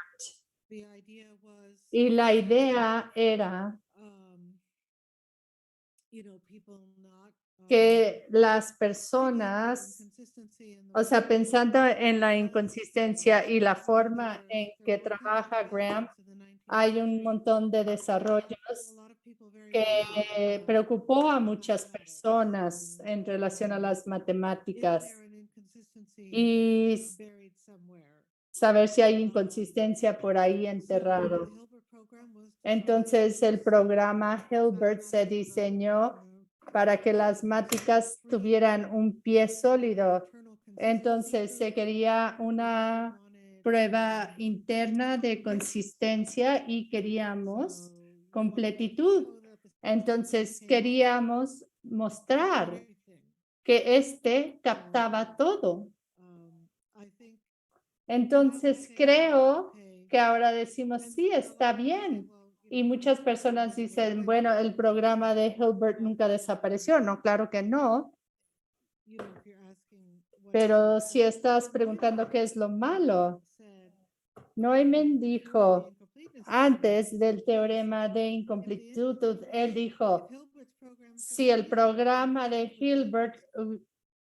Y la idea era que las personas, o sea, pensando en la inconsistencia y la forma en que trabaja Graham, hay un montón de desarrollos que preocupó a muchas personas en relación a las matemáticas y saber si hay inconsistencia por ahí enterrado. Entonces, el programa Hilbert se diseñó para que las matemáticas tuvieran un pie sólido. Entonces, se quería una prueba interna de consistencia y queríamos completitud. Entonces, queríamos mostrar que este captaba todo. Entonces, creo que ahora decimos, sí, está bien. Y muchas personas dicen, bueno, el programa de Hilbert nunca desapareció. No, claro que no. Pero si estás preguntando qué es lo malo, Neumann dijo antes del teorema de incompletitud, él dijo, si el programa de Hilbert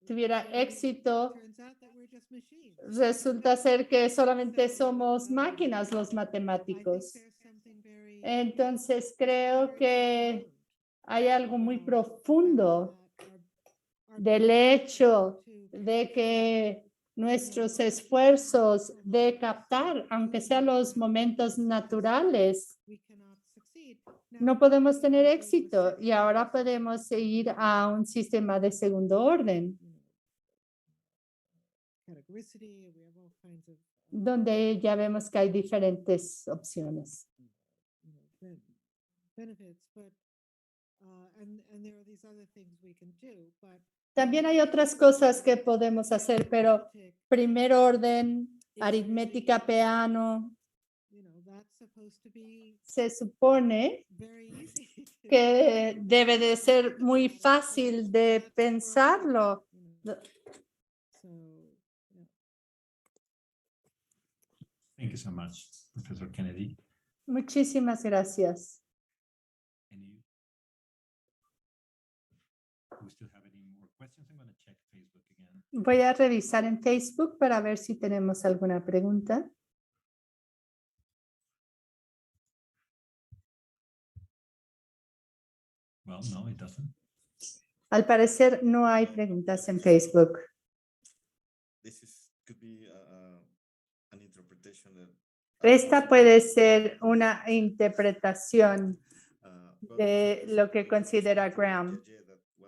tuviera éxito, resulta ser que solamente somos máquinas los matemáticos. Entonces creo que hay algo muy profundo del hecho de que nuestros esfuerzos de captar, aunque sean los momentos naturales, no podemos tener éxito y ahora podemos ir a un sistema de segundo orden, donde ya vemos que hay diferentes opciones. También hay otras cosas que podemos hacer, pero primer orden, aritmética peano, You know, that's supposed to be se supone very easy. que debe de ser muy fácil de pensarlo. So, yeah. Thank you so much, Professor Kennedy. Muchísimas gracias. Any? Do we still have any more questions? I'm going to check Facebook again. Voy a revisar en Facebook para ver si tenemos alguna pregunta. Well, no, it doesn't. Al parecer no hay preguntas en Facebook. Could be an interpretation that Esta puede ser una interpretación de lo que considera Graham,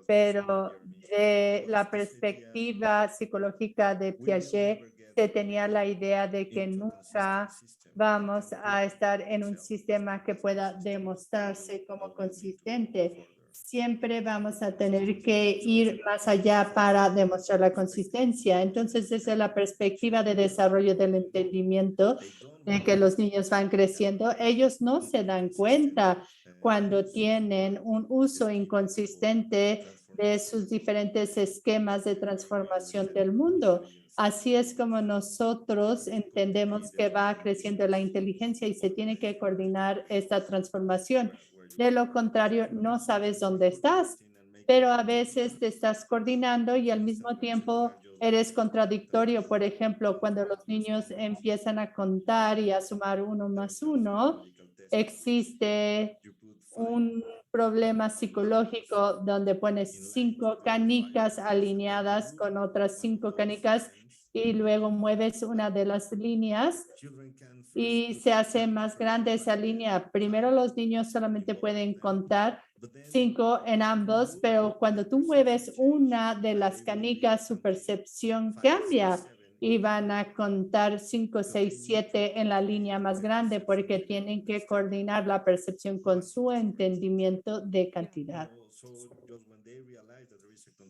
pero de la perspectiva psicológica de Piaget se tenía la idea de que nunca vamos a estar en un sistema que pueda demostrarse como consistente. Siempre vamos a tener que ir más allá para demostrar la consistencia. Entonces, desde la perspectiva de desarrollo del entendimiento, de que los niños van creciendo, ellos no se dan cuenta cuando tienen un uso inconsistente de sus diferentes esquemas de transformación del mundo. Así es como nosotros entendemos que va creciendo la inteligencia y se tiene que coordinar esta transformación. De lo contrario, no sabes dónde estás, pero a veces te estás coordinando y al mismo tiempo eres contradictorio. Por ejemplo, cuando los niños empiezan a contar y a sumar 1 más 1, existe un problema psicológico donde pones 5 canicas alineadas con otras 5 canicas y luego mueves una de las líneas y se hace más grande esa línea. Primero los niños solamente pueden contar 5 en ambos, pero cuando tú mueves una de las canicas, su percepción cambia y van a contar 5, 6, 7 en la línea más grande porque tienen que coordinar la percepción con su entendimiento de cantidad.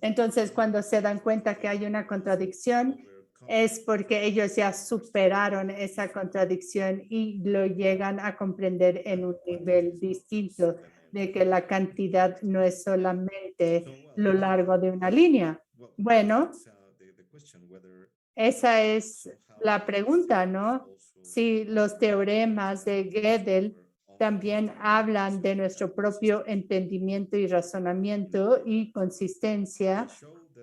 Entonces, cuando se dan cuenta que hay una contradicción, es porque ellos ya superaron esa contradicción y lo llegan a comprender en un nivel distinto, de que la cantidad no es solamente lo largo de una línea. Bueno, esa es la pregunta, ¿no? Si los teoremas de Gödel también hablan de nuestro propio entendimiento y razonamiento y consistencia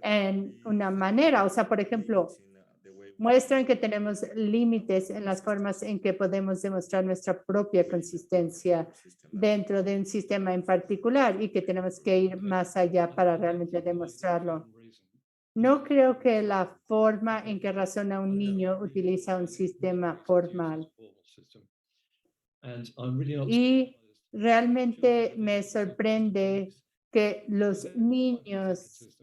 en una manera. O sea, por ejemplo, muestran que tenemos límites en las formas en que podemos demostrar nuestra propia consistencia dentro de un sistema en particular y que tenemos que ir más allá para realmente demostrarlo. No creo que la forma en que razona un niño utiliza un sistema formal. Y realmente me sorprende que los niños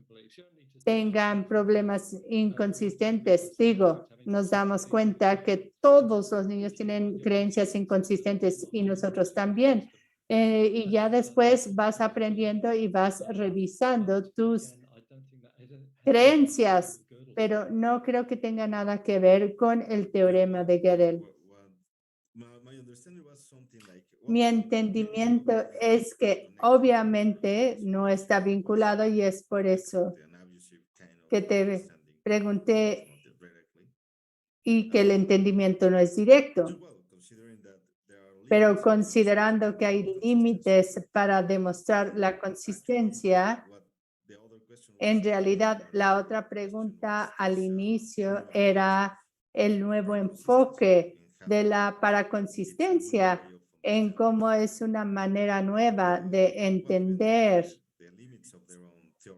tengan problemas inconsistentes. Digo, nos damos cuenta que todos los niños tienen creencias inconsistentes y nosotros también. Y ya después vas aprendiendo y vas revisando tus creencias, pero no creo que tenga nada que ver con el teorema de Gödel. Mi entendimiento es que obviamente no está vinculado y es por eso que te pregunté y que el entendimiento no es directo. Pero considerando que hay límites para demostrar la consistencia, en realidad la otra pregunta al inicio era el nuevo enfoque de la paraconsistencia en cómo es una manera nueva de entender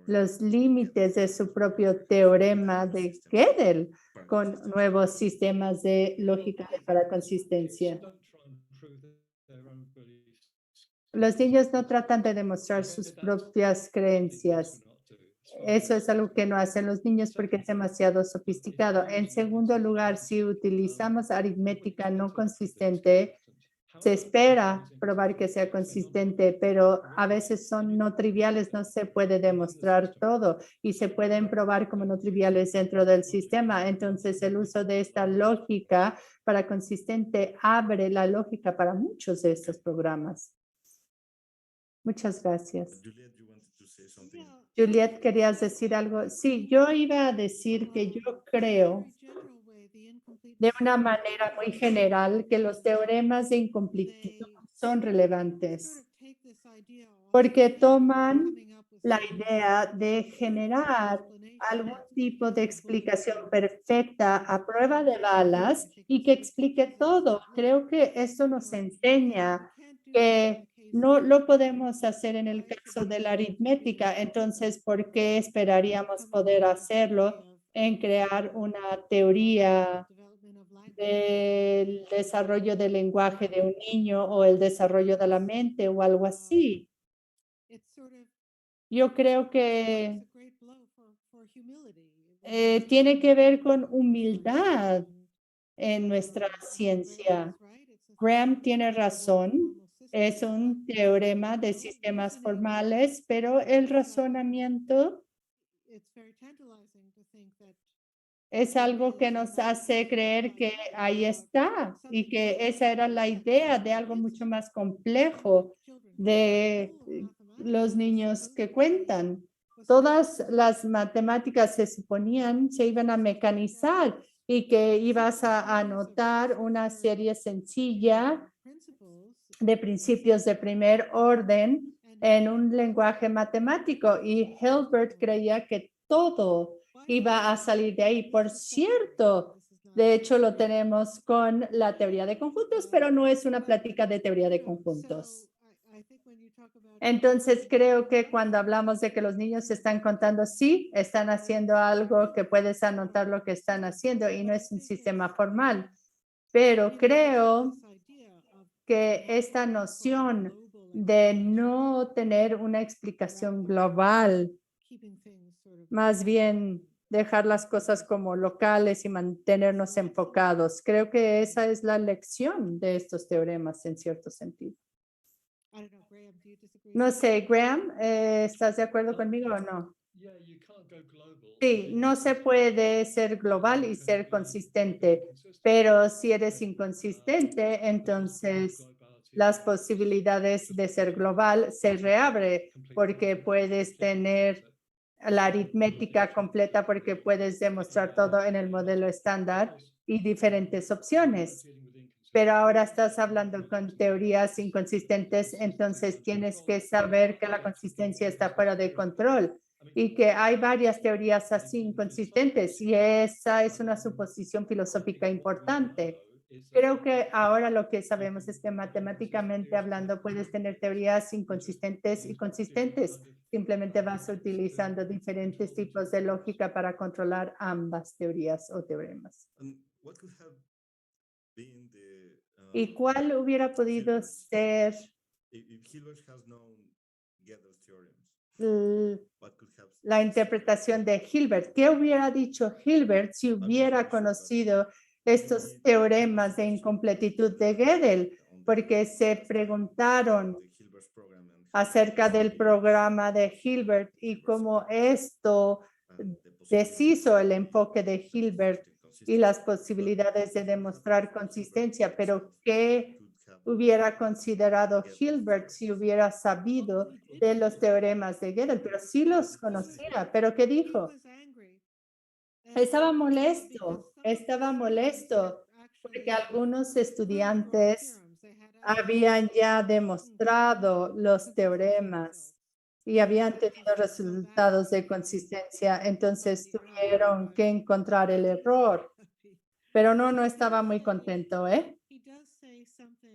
los límites de su propio teorema de Gödel con nuevos sistemas de lógica de paraconsistencia. Los niños no tratan de demostrar sus propias creencias. Eso es algo que no hacen los niños porque es demasiado sofisticado. En segundo lugar, si utilizamos aritmética no consistente, Se espera probar que sea consistente, pero a veces son no triviales, no se puede demostrar todo y se pueden probar como no triviales dentro del sistema. Entonces, el uso de esta lógica para consistente abre la lógica para muchos de estos programas. Muchas gracias. Juliet, you wanted to say something? Yeah, Juliet, ¿querías decir algo? Sí, yo iba a decir que yo creo de una manera muy general que los teoremas de incompletitud son relevantes porque toman la idea de generar algún tipo de explicación perfecta a prueba de balas y que explique todo. Creo que esto nos enseña que no lo podemos hacer en el caso de la aritmética. Entonces, ¿por qué esperaríamos poder hacerlo en crear una teoría del desarrollo del lenguaje de un niño o el desarrollo de la mente o algo así? Yo creo que tiene que ver con humildad en nuestra ciencia. Graham tiene razón, es un teorema de sistemas formales, pero el razonamiento es algo que nos hace creer que ahí está y que esa era la idea de algo mucho más complejo de los niños que cuentan. Todas las matemáticas se suponían se iban a mecanizar y que ibas a anotar una serie sencilla de principios de primer orden en un lenguaje matemático y Hilbert creía que todo iba a salir de ahí. Por cierto, de hecho lo tenemos con la teoría de conjuntos, pero no es una plática de teoría de conjuntos. Entonces creo que cuando hablamos de que los niños están contando, sí, están haciendo algo que puedes anotar lo que están haciendo y no es un sistema formal, pero creo que esta noción de no tener una explicación global, más bien dejar las cosas como locales y mantenernos enfocados. Creo que esa es la lección de estos teoremas en cierto sentido. No sé, Graham, ¿estás de acuerdo conmigo o no? Sí, no se puede ser global y ser consistente, pero si eres inconsistente, entonces las posibilidades de ser global se reabre porque puedes tener la aritmética completa porque puedes demostrar todo en el modelo estándar y diferentes opciones. Pero ahora estás hablando con teorías inconsistentes, entonces tienes que saber que la consistencia está fuera de control y que hay varias teorías así inconsistentes y esa es una suposición filosófica importante. Creo que ahora lo que sabemos es que matemáticamente hablando puedes tener teorías inconsistentes y consistentes. Simplemente vas utilizando diferentes tipos de lógica para controlar ambas teorías o teoremas. What could have been the, ¿Y cuál hubiera podido ser if Hilbert has known Gödel's theorems, what could have la interpretación de Hilbert? ¿Qué hubiera dicho Hilbert si hubiera conocido estos teoremas de incompletitud de Gödel? Porque se preguntaron acerca del programa de Hilbert y cómo esto deshizo el enfoque de Hilbert y las posibilidades de demostrar consistencia, pero ¿qué hubiera considerado Hilbert si hubiera sabido de los teoremas de Gödel? Pero sí los conocía, pero ¿qué dijo? Estaba molesto porque algunos estudiantes habían ya demostrado los teoremas y habían tenido resultados de consistencia, entonces tuvieron que encontrar el error. Pero no estaba muy contento, ¿eh?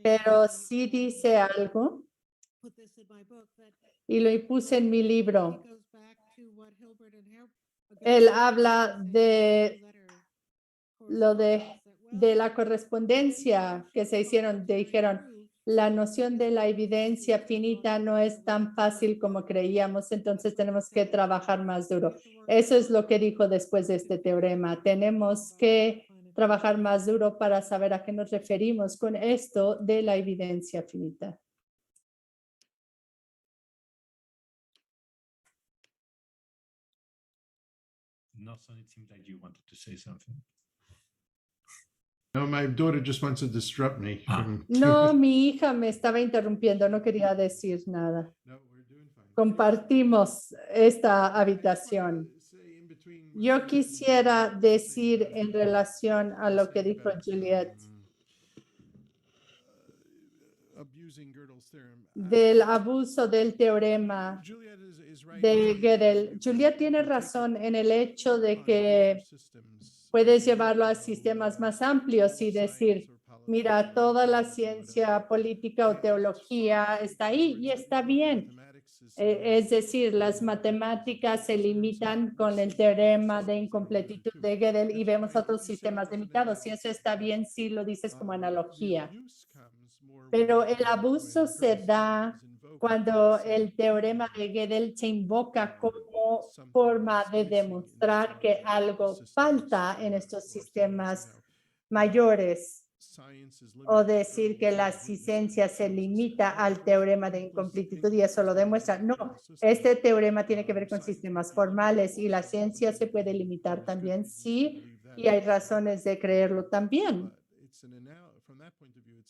Pero sí dice algo, y lo puse en mi libro. Él habla de lo de la correspondencia que se dijeron, la noción de la evidencia finita no es tan fácil como creíamos, entonces tenemos que trabajar más duro. Eso es lo que dijo después de este teorema. Tenemos que trabajar más duro para saber a qué nos referimos con esto de la evidencia finita. No, Son, it seemed like you wanted to say something. No, my daughter just wants to disrupt me. Ah. from- No, mi hija me estaba interrumpiendo, no quería decir nada. No, we're doing fine. Compartimos esta habitación. Say in between- Yo quisiera decir en relación a lo que dijo Juliet Abusing Gödel's theorem. del abuso del teorema Juliet is right. de Gödel. Juliet tiene razón en el hecho de que puedes llevarlo a sistemas más amplios y decir, mira, toda la ciencia política o teología está ahí y está bien. Es decir, las matemáticas se limitan con el teorema de incompletitud de Gödel y vemos otros sistemas limitados. Y eso está bien si lo dices como analogía. Pero el abuso se da cuando el teorema de Gödel se invoca como forma de demostrar que algo falta en estos sistemas mayores, o decir que la ciencia se limita al teorema de incompletitud y eso lo demuestra. No, este teorema tiene que ver con sistemas formales y la ciencia se puede limitar también, sí, y hay razones de creerlo también.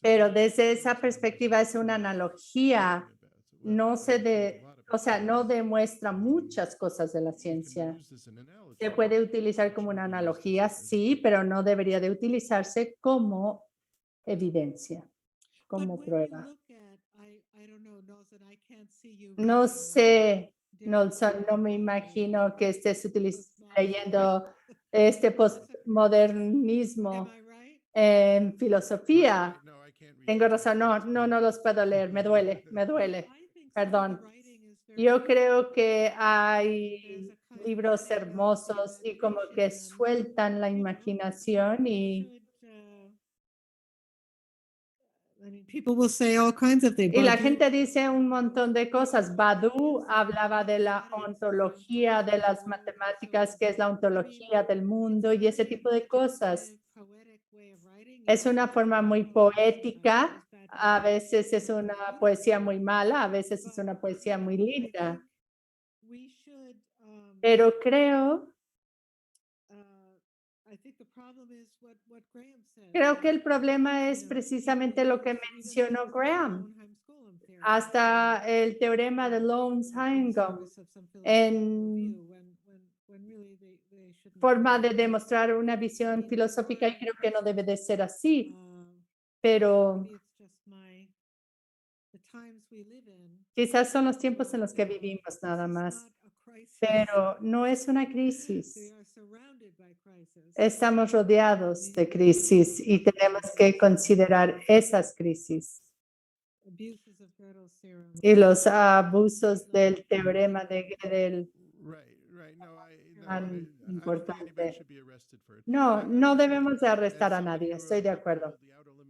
Pero desde esa perspectiva es una analogía, no demuestra muchas cosas de la ciencia. Se puede utilizar como una analogía, sí, pero no debería de utilizarse como evidencia, como prueba. No sé, Nelson, no me imagino que estés leyendo este postmodernismo en filosofía. Tengo razón, no los puedo leer, me duele, perdón. Yo creo que hay libros hermosos y como que sueltan la imaginación y People will say all kinds of things. la gente dice un montón de cosas. Badiou hablaba de la ontología de las matemáticas, que es la ontología del mundo y ese tipo de cosas. Es una forma muy poética, a veces es una poesía muy mala, a veces es una poesía muy linda. Pero creo que el problema es precisamente lo que mencionó Graham. Hasta el teorema de Lowndes-Heingam en forma de demostrar una visión filosófica y creo que no debe de ser así, pero quizás son los tiempos en los que vivimos nada más, pero no es una crisis. Estamos rodeados de crisis y tenemos que considerar esas crisis. Y los abusos del teorema de Gödel tan importante. No debemos de arrestar a nadie, estoy de acuerdo.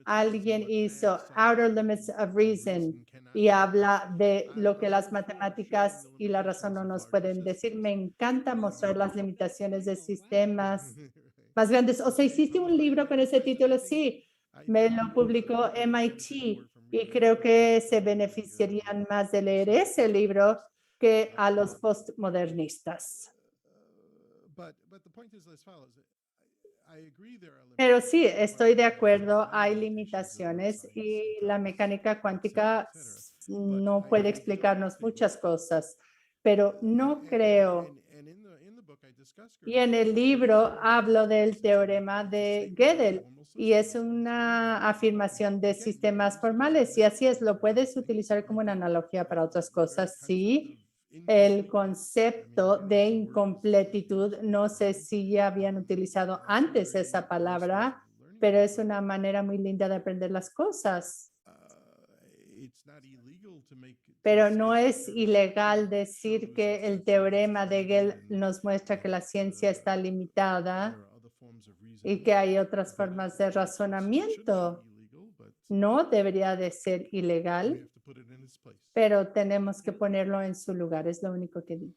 Alguien hizo Outer Limits of Reason y habla de lo que las matemáticas y la razón no nos pueden decir. Me encanta mostrar las limitaciones de sistemas más grandes. O sea, ¿hiciste un libro con ese título? Sí, me lo publicó MIT y creo que se beneficiarían más de leer ese libro que a los postmodernistas. Pero sí, estoy de acuerdo, hay limitaciones y la mecánica cuántica no puede explicarnos muchas cosas, pero no creo. Y en el libro hablo del teorema de Gödel y es una afirmación de sistemas formales y así es, lo puedes utilizar como una analogía para otras cosas, sí. El concepto de incompletitud, no sé si ya habían utilizado antes esa palabra, pero es una manera muy linda de aprender las cosas. Pero no es ilegal decir que el teorema de Gödel nos muestra que la ciencia está limitada y que hay otras formas de razonamiento. No debería de ser ilegal, pero tenemos que ponerlo en su lugar, es lo único que digo.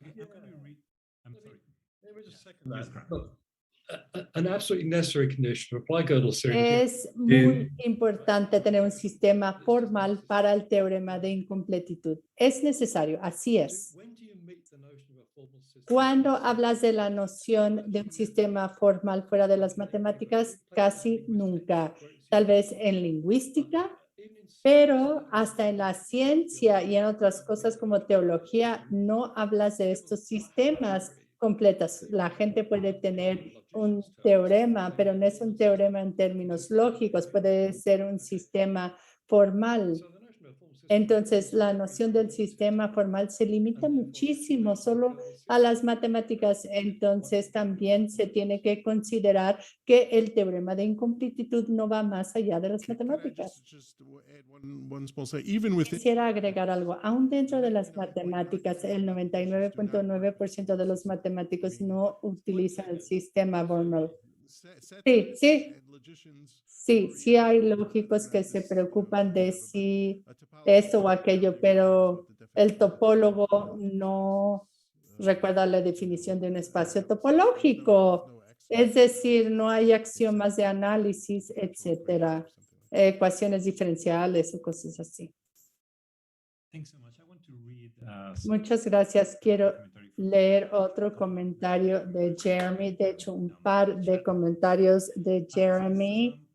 an absolutely necessary condition to apply Gödel's theory. Es muy importante tener un sistema formal para el teorema de incompletitud. Es necesario, así es. When do you meet the notion of a formal system? Cuando hablas de la noción de un sistema formal fuera de las matemáticas, casi nunca. Tal vez en lingüística, pero hasta en la ciencia y en otras cosas como teología no hablas de estos sistemas completos. La gente puede tener un teorema, pero no es un teorema en términos lógicos, puede ser un sistema formal. Entonces, la noción del sistema formal se limita muchísimo solo a las matemáticas. Entonces, también se tiene que considerar que el teorema de incompletitud no va más allá de las matemáticas. Quisiera agregar algo. Aún dentro de las matemáticas, el 99.9% de los matemáticos no utilizan el sistema formal. Sí, hay lógicos que se preocupan de si esto o aquello, pero el topólogo no recuerda la definición de un espacio topológico. Es decir, no hay axiomas de análisis, etcétera, ecuaciones diferenciales o cosas así. Muchas gracias. Quiero leer otro comentario de Jeremy, de hecho un par de comentarios de Jeremy,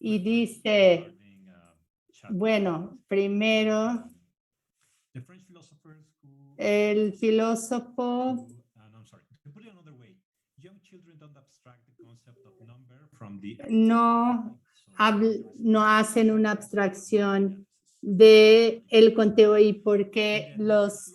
y dice, bueno, primero, el filósofo no hacen una abstracción de el conteo y por qué las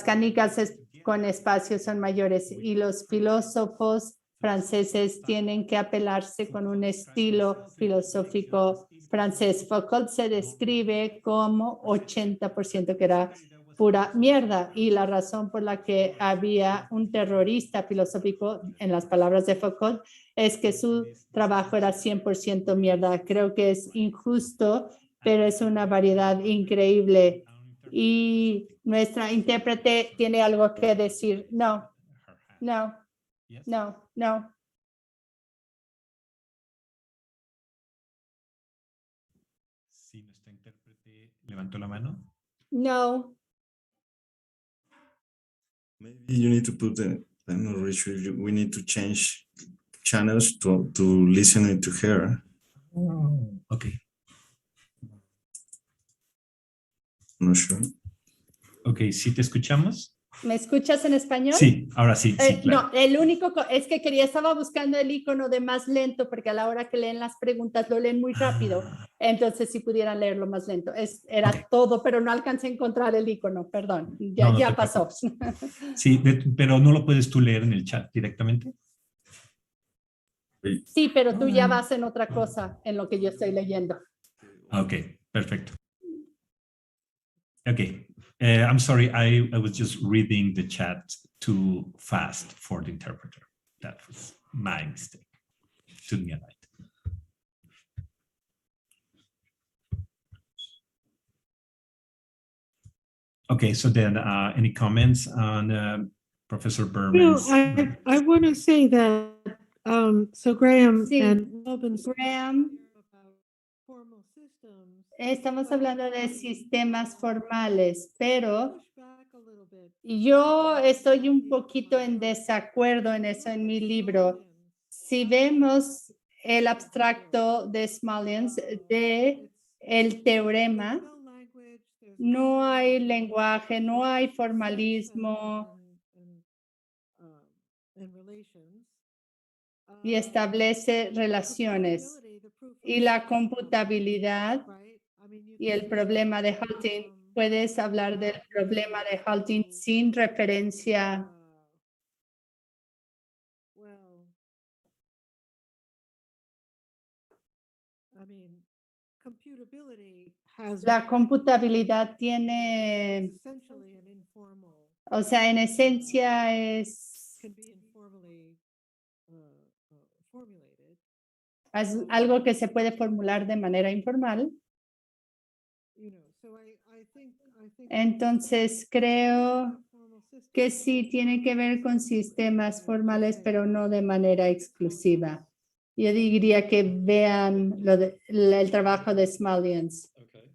canicas con espacios son mayores, y los filósofos franceses tienen que apelarse con un estilo filosófico francés. Foucault se describe como 80% que era pura mierda, y la razón por la que había un terrorista filosófico, en las palabras de Foucault, es que su trabajo era 100% mierda. Creo que es injusto, pero es una variedad increíble. Y nuestra intérprete tiene algo que decir. No. Sí, nuestra intérprete levantó la mano. No. Maybe you need to put the, I'm not really sure, we need to change channels to listen to her. Okay. No sure. Ok, ¿sí te escuchamos? ¿Me escuchas en español? Sí, ahora sí, sí, claro. No, el único es que estaba buscando el icono de más lento, porque a la hora que leen las preguntas lo leen muy rápido. Entonces, si pudieran leerlo más lento. Era okay. Todo, pero no alcancé a encontrar el icono, perdón. Ya pasó. Sí, pero ¿no lo puedes tú leer en el chat directamente? Sí, pero tú ya vas en otra cosa, en lo que yo estoy leyendo. Ok, perfecto. Okay. I'm sorry, I was just reading the chat too fast for the interpreter. That was my mistake. Should be right. Okay, so then any comments on Professor Berman's? I want to say that, so Graham and Graham, estamos hablando de sistemas formales, pero yo estoy un poquito en desacuerdo en eso en mi libro. Si vemos el abstracto de Smolensk de el teorema, no hay lenguaje, no hay formalismo y establece relaciones. Y la computabilidad y el problema de halting, puedes hablar del problema de halting sin referencia la computabilidad tiene, o sea, en esencia es algo que se puede formular de manera informal. Entonces creo que sí tiene que ver con sistemas formales, pero no de manera exclusiva. Yo diría que vean el trabajo de Smullins. Okay.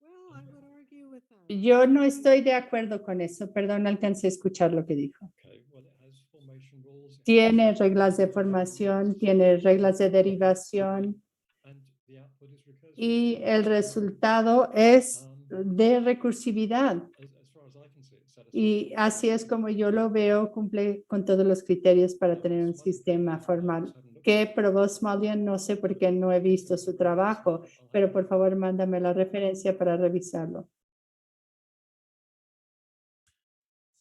Well, I would argue with that. Yo no estoy de acuerdo con eso. Perdón, no alcancé a escuchar lo que dijo. Okay. Well, it has formation rules. it has Tiene formation reglas de rules, formación, tiene reglas de derivación and the output is recursive. y el resultado es de recursividad. As far as I can see, it satisfies Y así es como yo lo veo, cumple con todos los criterios para tener un sistema formal. ¿Qué probó Smulyan? No sé por qué no he visto su trabajo, pero por favor mándame la referencia para revisarlo.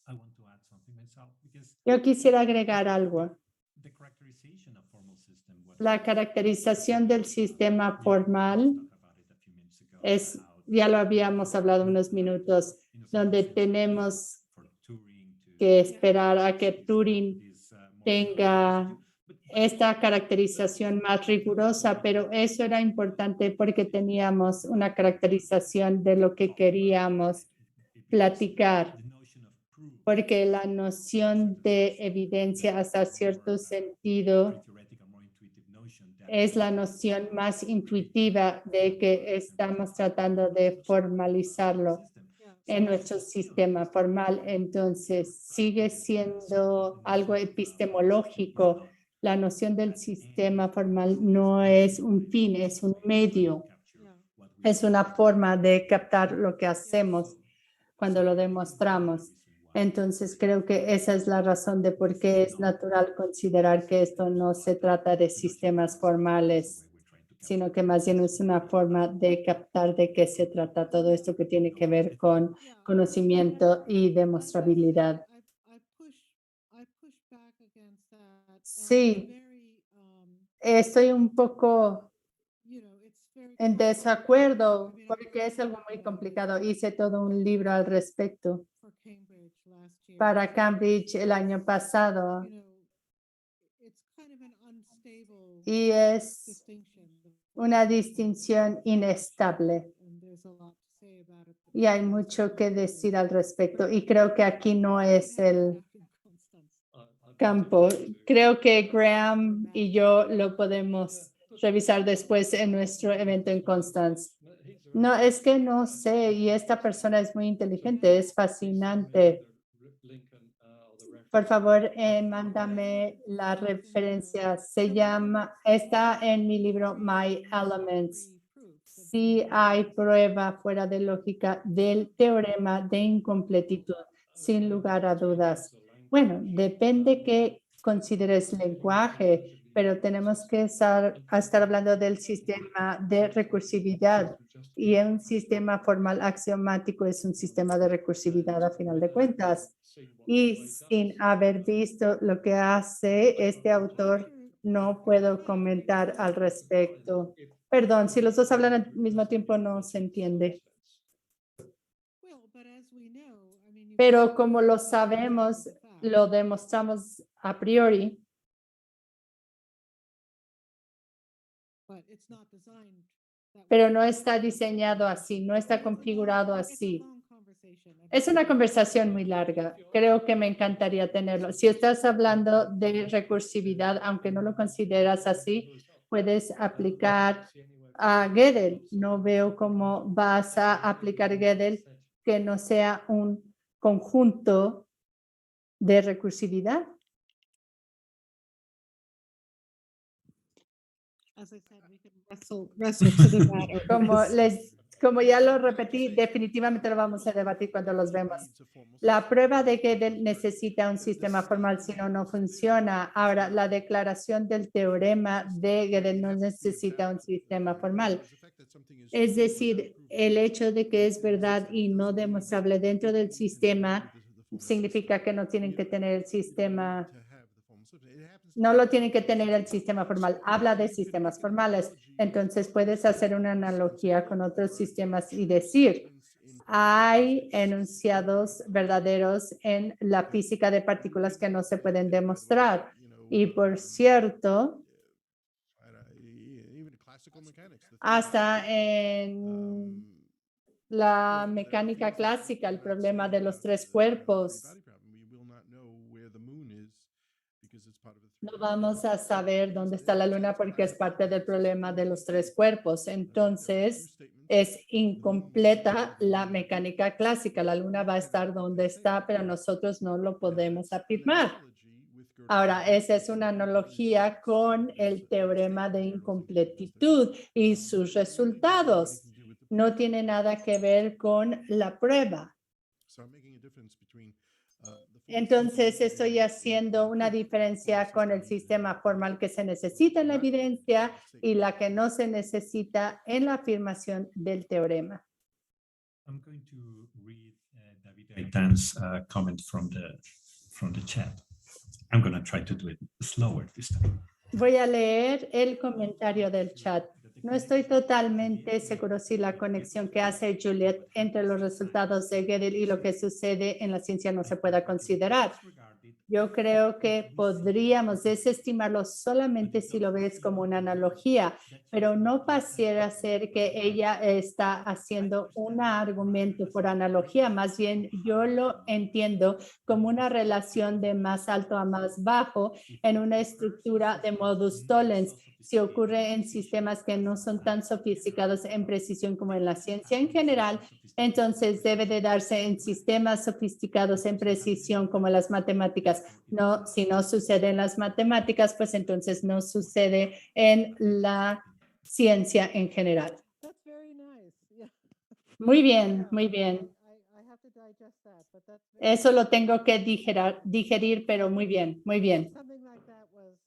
I want to add something myself because Yo quisiera agregar algo. the characterization of formal system was La caracterización del sistema formal talked about it a few minutes ago, es, about, ya lo habíamos hablado unos minutos, donde tenemos for Turing to que esperar a que Turing this, more tenga but esta caracterización más rigurosa, pero eso era importante porque teníamos una caracterización de lo que queríamos platicar, the notion of proof porque la noción de evidencia hasta cierto sentido pretty theoretical, more intuitive notion that es la noción más intuitiva de que estamos tratando de formalizarlo en nuestro sistema formal. Entonces, sigue siendo algo epistemológico. La noción del sistema formal no es un fin, es un medio, es una forma de captar lo que hacemos cuando lo demostramos. Entonces, creo que esa es la razón de por qué es natural considerar que esto no se trata de sistemas formales, sino que más bien es una forma de captar de qué se trata todo esto que tiene que ver con conocimiento y demostrabilidad. I push back against that. and Sí. it's very, Estoy un poco it's very en complex. desacuerdo I mean, I porque es algo muy wrote, complicado. Hice todo un libro al respecto for Cambridge last year. para Cambridge el año pasado It's kind of an unstable y es distinction. una distinción inestable And there's a lot to say about it. y hay mucho que decir al respecto y creo que aquí no es el campo. Creo que Graham y yo lo podemos revisar después en nuestro evento en Constance. No, es que no sé, y esta persona es muy inteligente, es fascinante. Por favor, mándame la referencia. Se llama, está en mi libro My Elements. Sí hay prueba fuera de lógica del teorema de incompletitud, sin lugar a dudas. Bueno, depende que consideres lenguaje, pero tenemos que estar hablando del sistema de recursividad y un sistema formal axiomático es un sistema de recursividad a final de cuentas. Y sin haber visto lo que hace este autor, no puedo comentar al respecto. Perdón, si los dos hablan al mismo tiempo no se entiende. Well, but as we know, I mean, you Pero can't como lo sabemos, the fact. lo demostramos a priori, But it's not designed that way. pero no está diseñado así, no está configurado It's a así. long conversation. Es una conversación muy larga. Creo que me encantaría tenerlo. Si estás hablando de recursividad, aunque no lo consideras así, puedes aplicar a Gödel. No veo cómo vas a aplicar Gödel que no sea un conjunto de recursividad. As I said, we can wrestle to the matter. Como ya lo repetí, definitivamente lo vamos a debatir cuando los vemos. La prueba de Gödel necesita un sistema formal, si no, no funciona. Ahora, la declaración del teorema de Gödel no necesita un sistema formal. Es decir, el hecho de que es verdad y no demostrable dentro del sistema significa que no tienen que tener el sistema, no lo tienen que tener el sistema formal. Habla de sistemas formales. Entonces puedes hacer una analogía con otros sistemas y decir, hay enunciados verdaderos en la física de partículas que no se pueden demostrar. Y por cierto, hasta en la mecánica clásica, el problema de los tres cuerpos. No vamos a saber dónde está la luna porque es parte del problema de los tres cuerpos. Entonces, es incompleta la mecánica clásica. La luna va a estar donde está, pero nosotros no lo podemos afirmar. Ahora, esa es una analogía con el teorema de incompletitud y sus resultados. No tiene nada que ver con la prueba. Entonces, estoy haciendo una diferencia con el sistema formal que se necesita en la evidencia y la que no se necesita en la afirmación del teorema. I'm going to read David Aitan's comment from the chat. I'm going to try to do it slower this time. Voy a leer el comentario del chat. No estoy totalmente seguro si la conexión que hace Juliet entre los resultados de Gödel y lo que sucede en la ciencia no se pueda considerar. Yo creo que podríamos desestimarlo solamente si lo ves como una analogía, pero no pareciera ser que ella está haciendo un argumento por analogía. Más bien, yo lo entiendo como una relación de más alto a más bajo en una estructura de modus tollens. Si ocurre en sistemas que no son tan sofisticados en precisión como en la ciencia en general, entonces debe de darse en sistemas sofisticados en precisión como las matemáticas. No, si no sucede en las matemáticas, pues entonces no sucede en la ciencia en general. That's very nice. Yeah. Muy bien, muy bien. I have to digest that, but that's very Eso lo tengo que digerir, pero muy bien, muy bien. something like that was,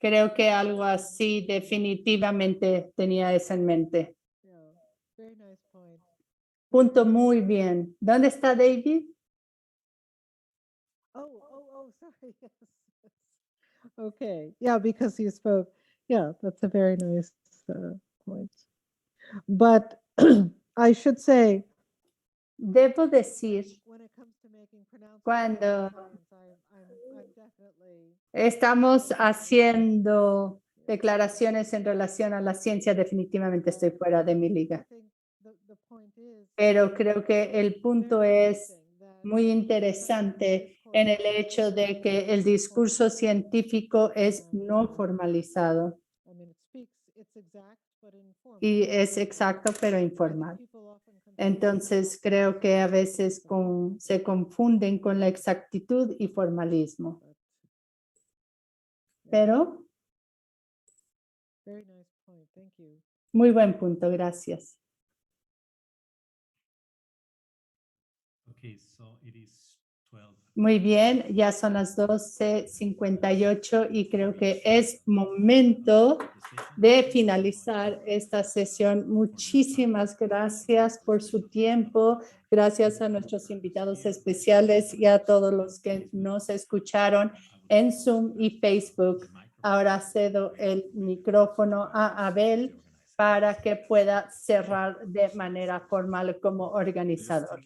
Creo que algo así definitivamente tenía eso en mente. very nice point. Punto muy bien. ¿Dónde está David? Sorry. Yes. Okay. Yeah, because you spoke. Yeah, that's a very nice point. But I should say, Debo decir, when it comes to making pronouncements, cuando I'm definitely. estamos haciendo declaraciones en relación a la ciencia, definitivamente estoy fuera de mi liga. I think the point is Pero creo que el punto very es interesting that muy interesante en el hecho de que el discurso científico es no formalizado I mean, it's exact, but informal. y es exacto pero informal. People often confuse Entonces creo que a veces se confunden con la exactitud y formalismo. Pero very nice point. Thank you. muy buen punto, gracias. Okay, so it is 12. Muy bien, ya son las 12:58 y creo que es momento de finalizar esta sesión. Muchísimas gracias por su tiempo. Gracias a nuestros invitados especiales y a todos los que nos escucharon en Zoom y Facebook. Ahora cedo el micrófono a Abel para que pueda cerrar de manera formal como organizador.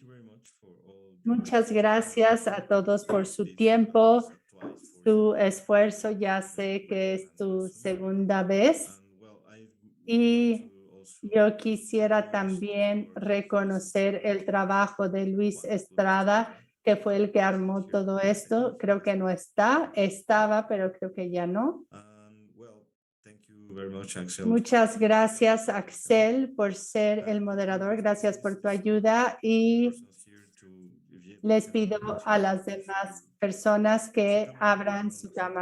Muchas gracias a todos por su tiempo, su esfuerzo. Ya sé que es tu segunda vez y yo quisiera también reconocer el trabajo de Luis Estrada, que fue el que armó todo esto. Creo que no estaba, pero creo que ya no. Muchas gracias, Axel, por ser el moderador. Gracias por tu ayuda y les pido a las demás personas que abran su cámara.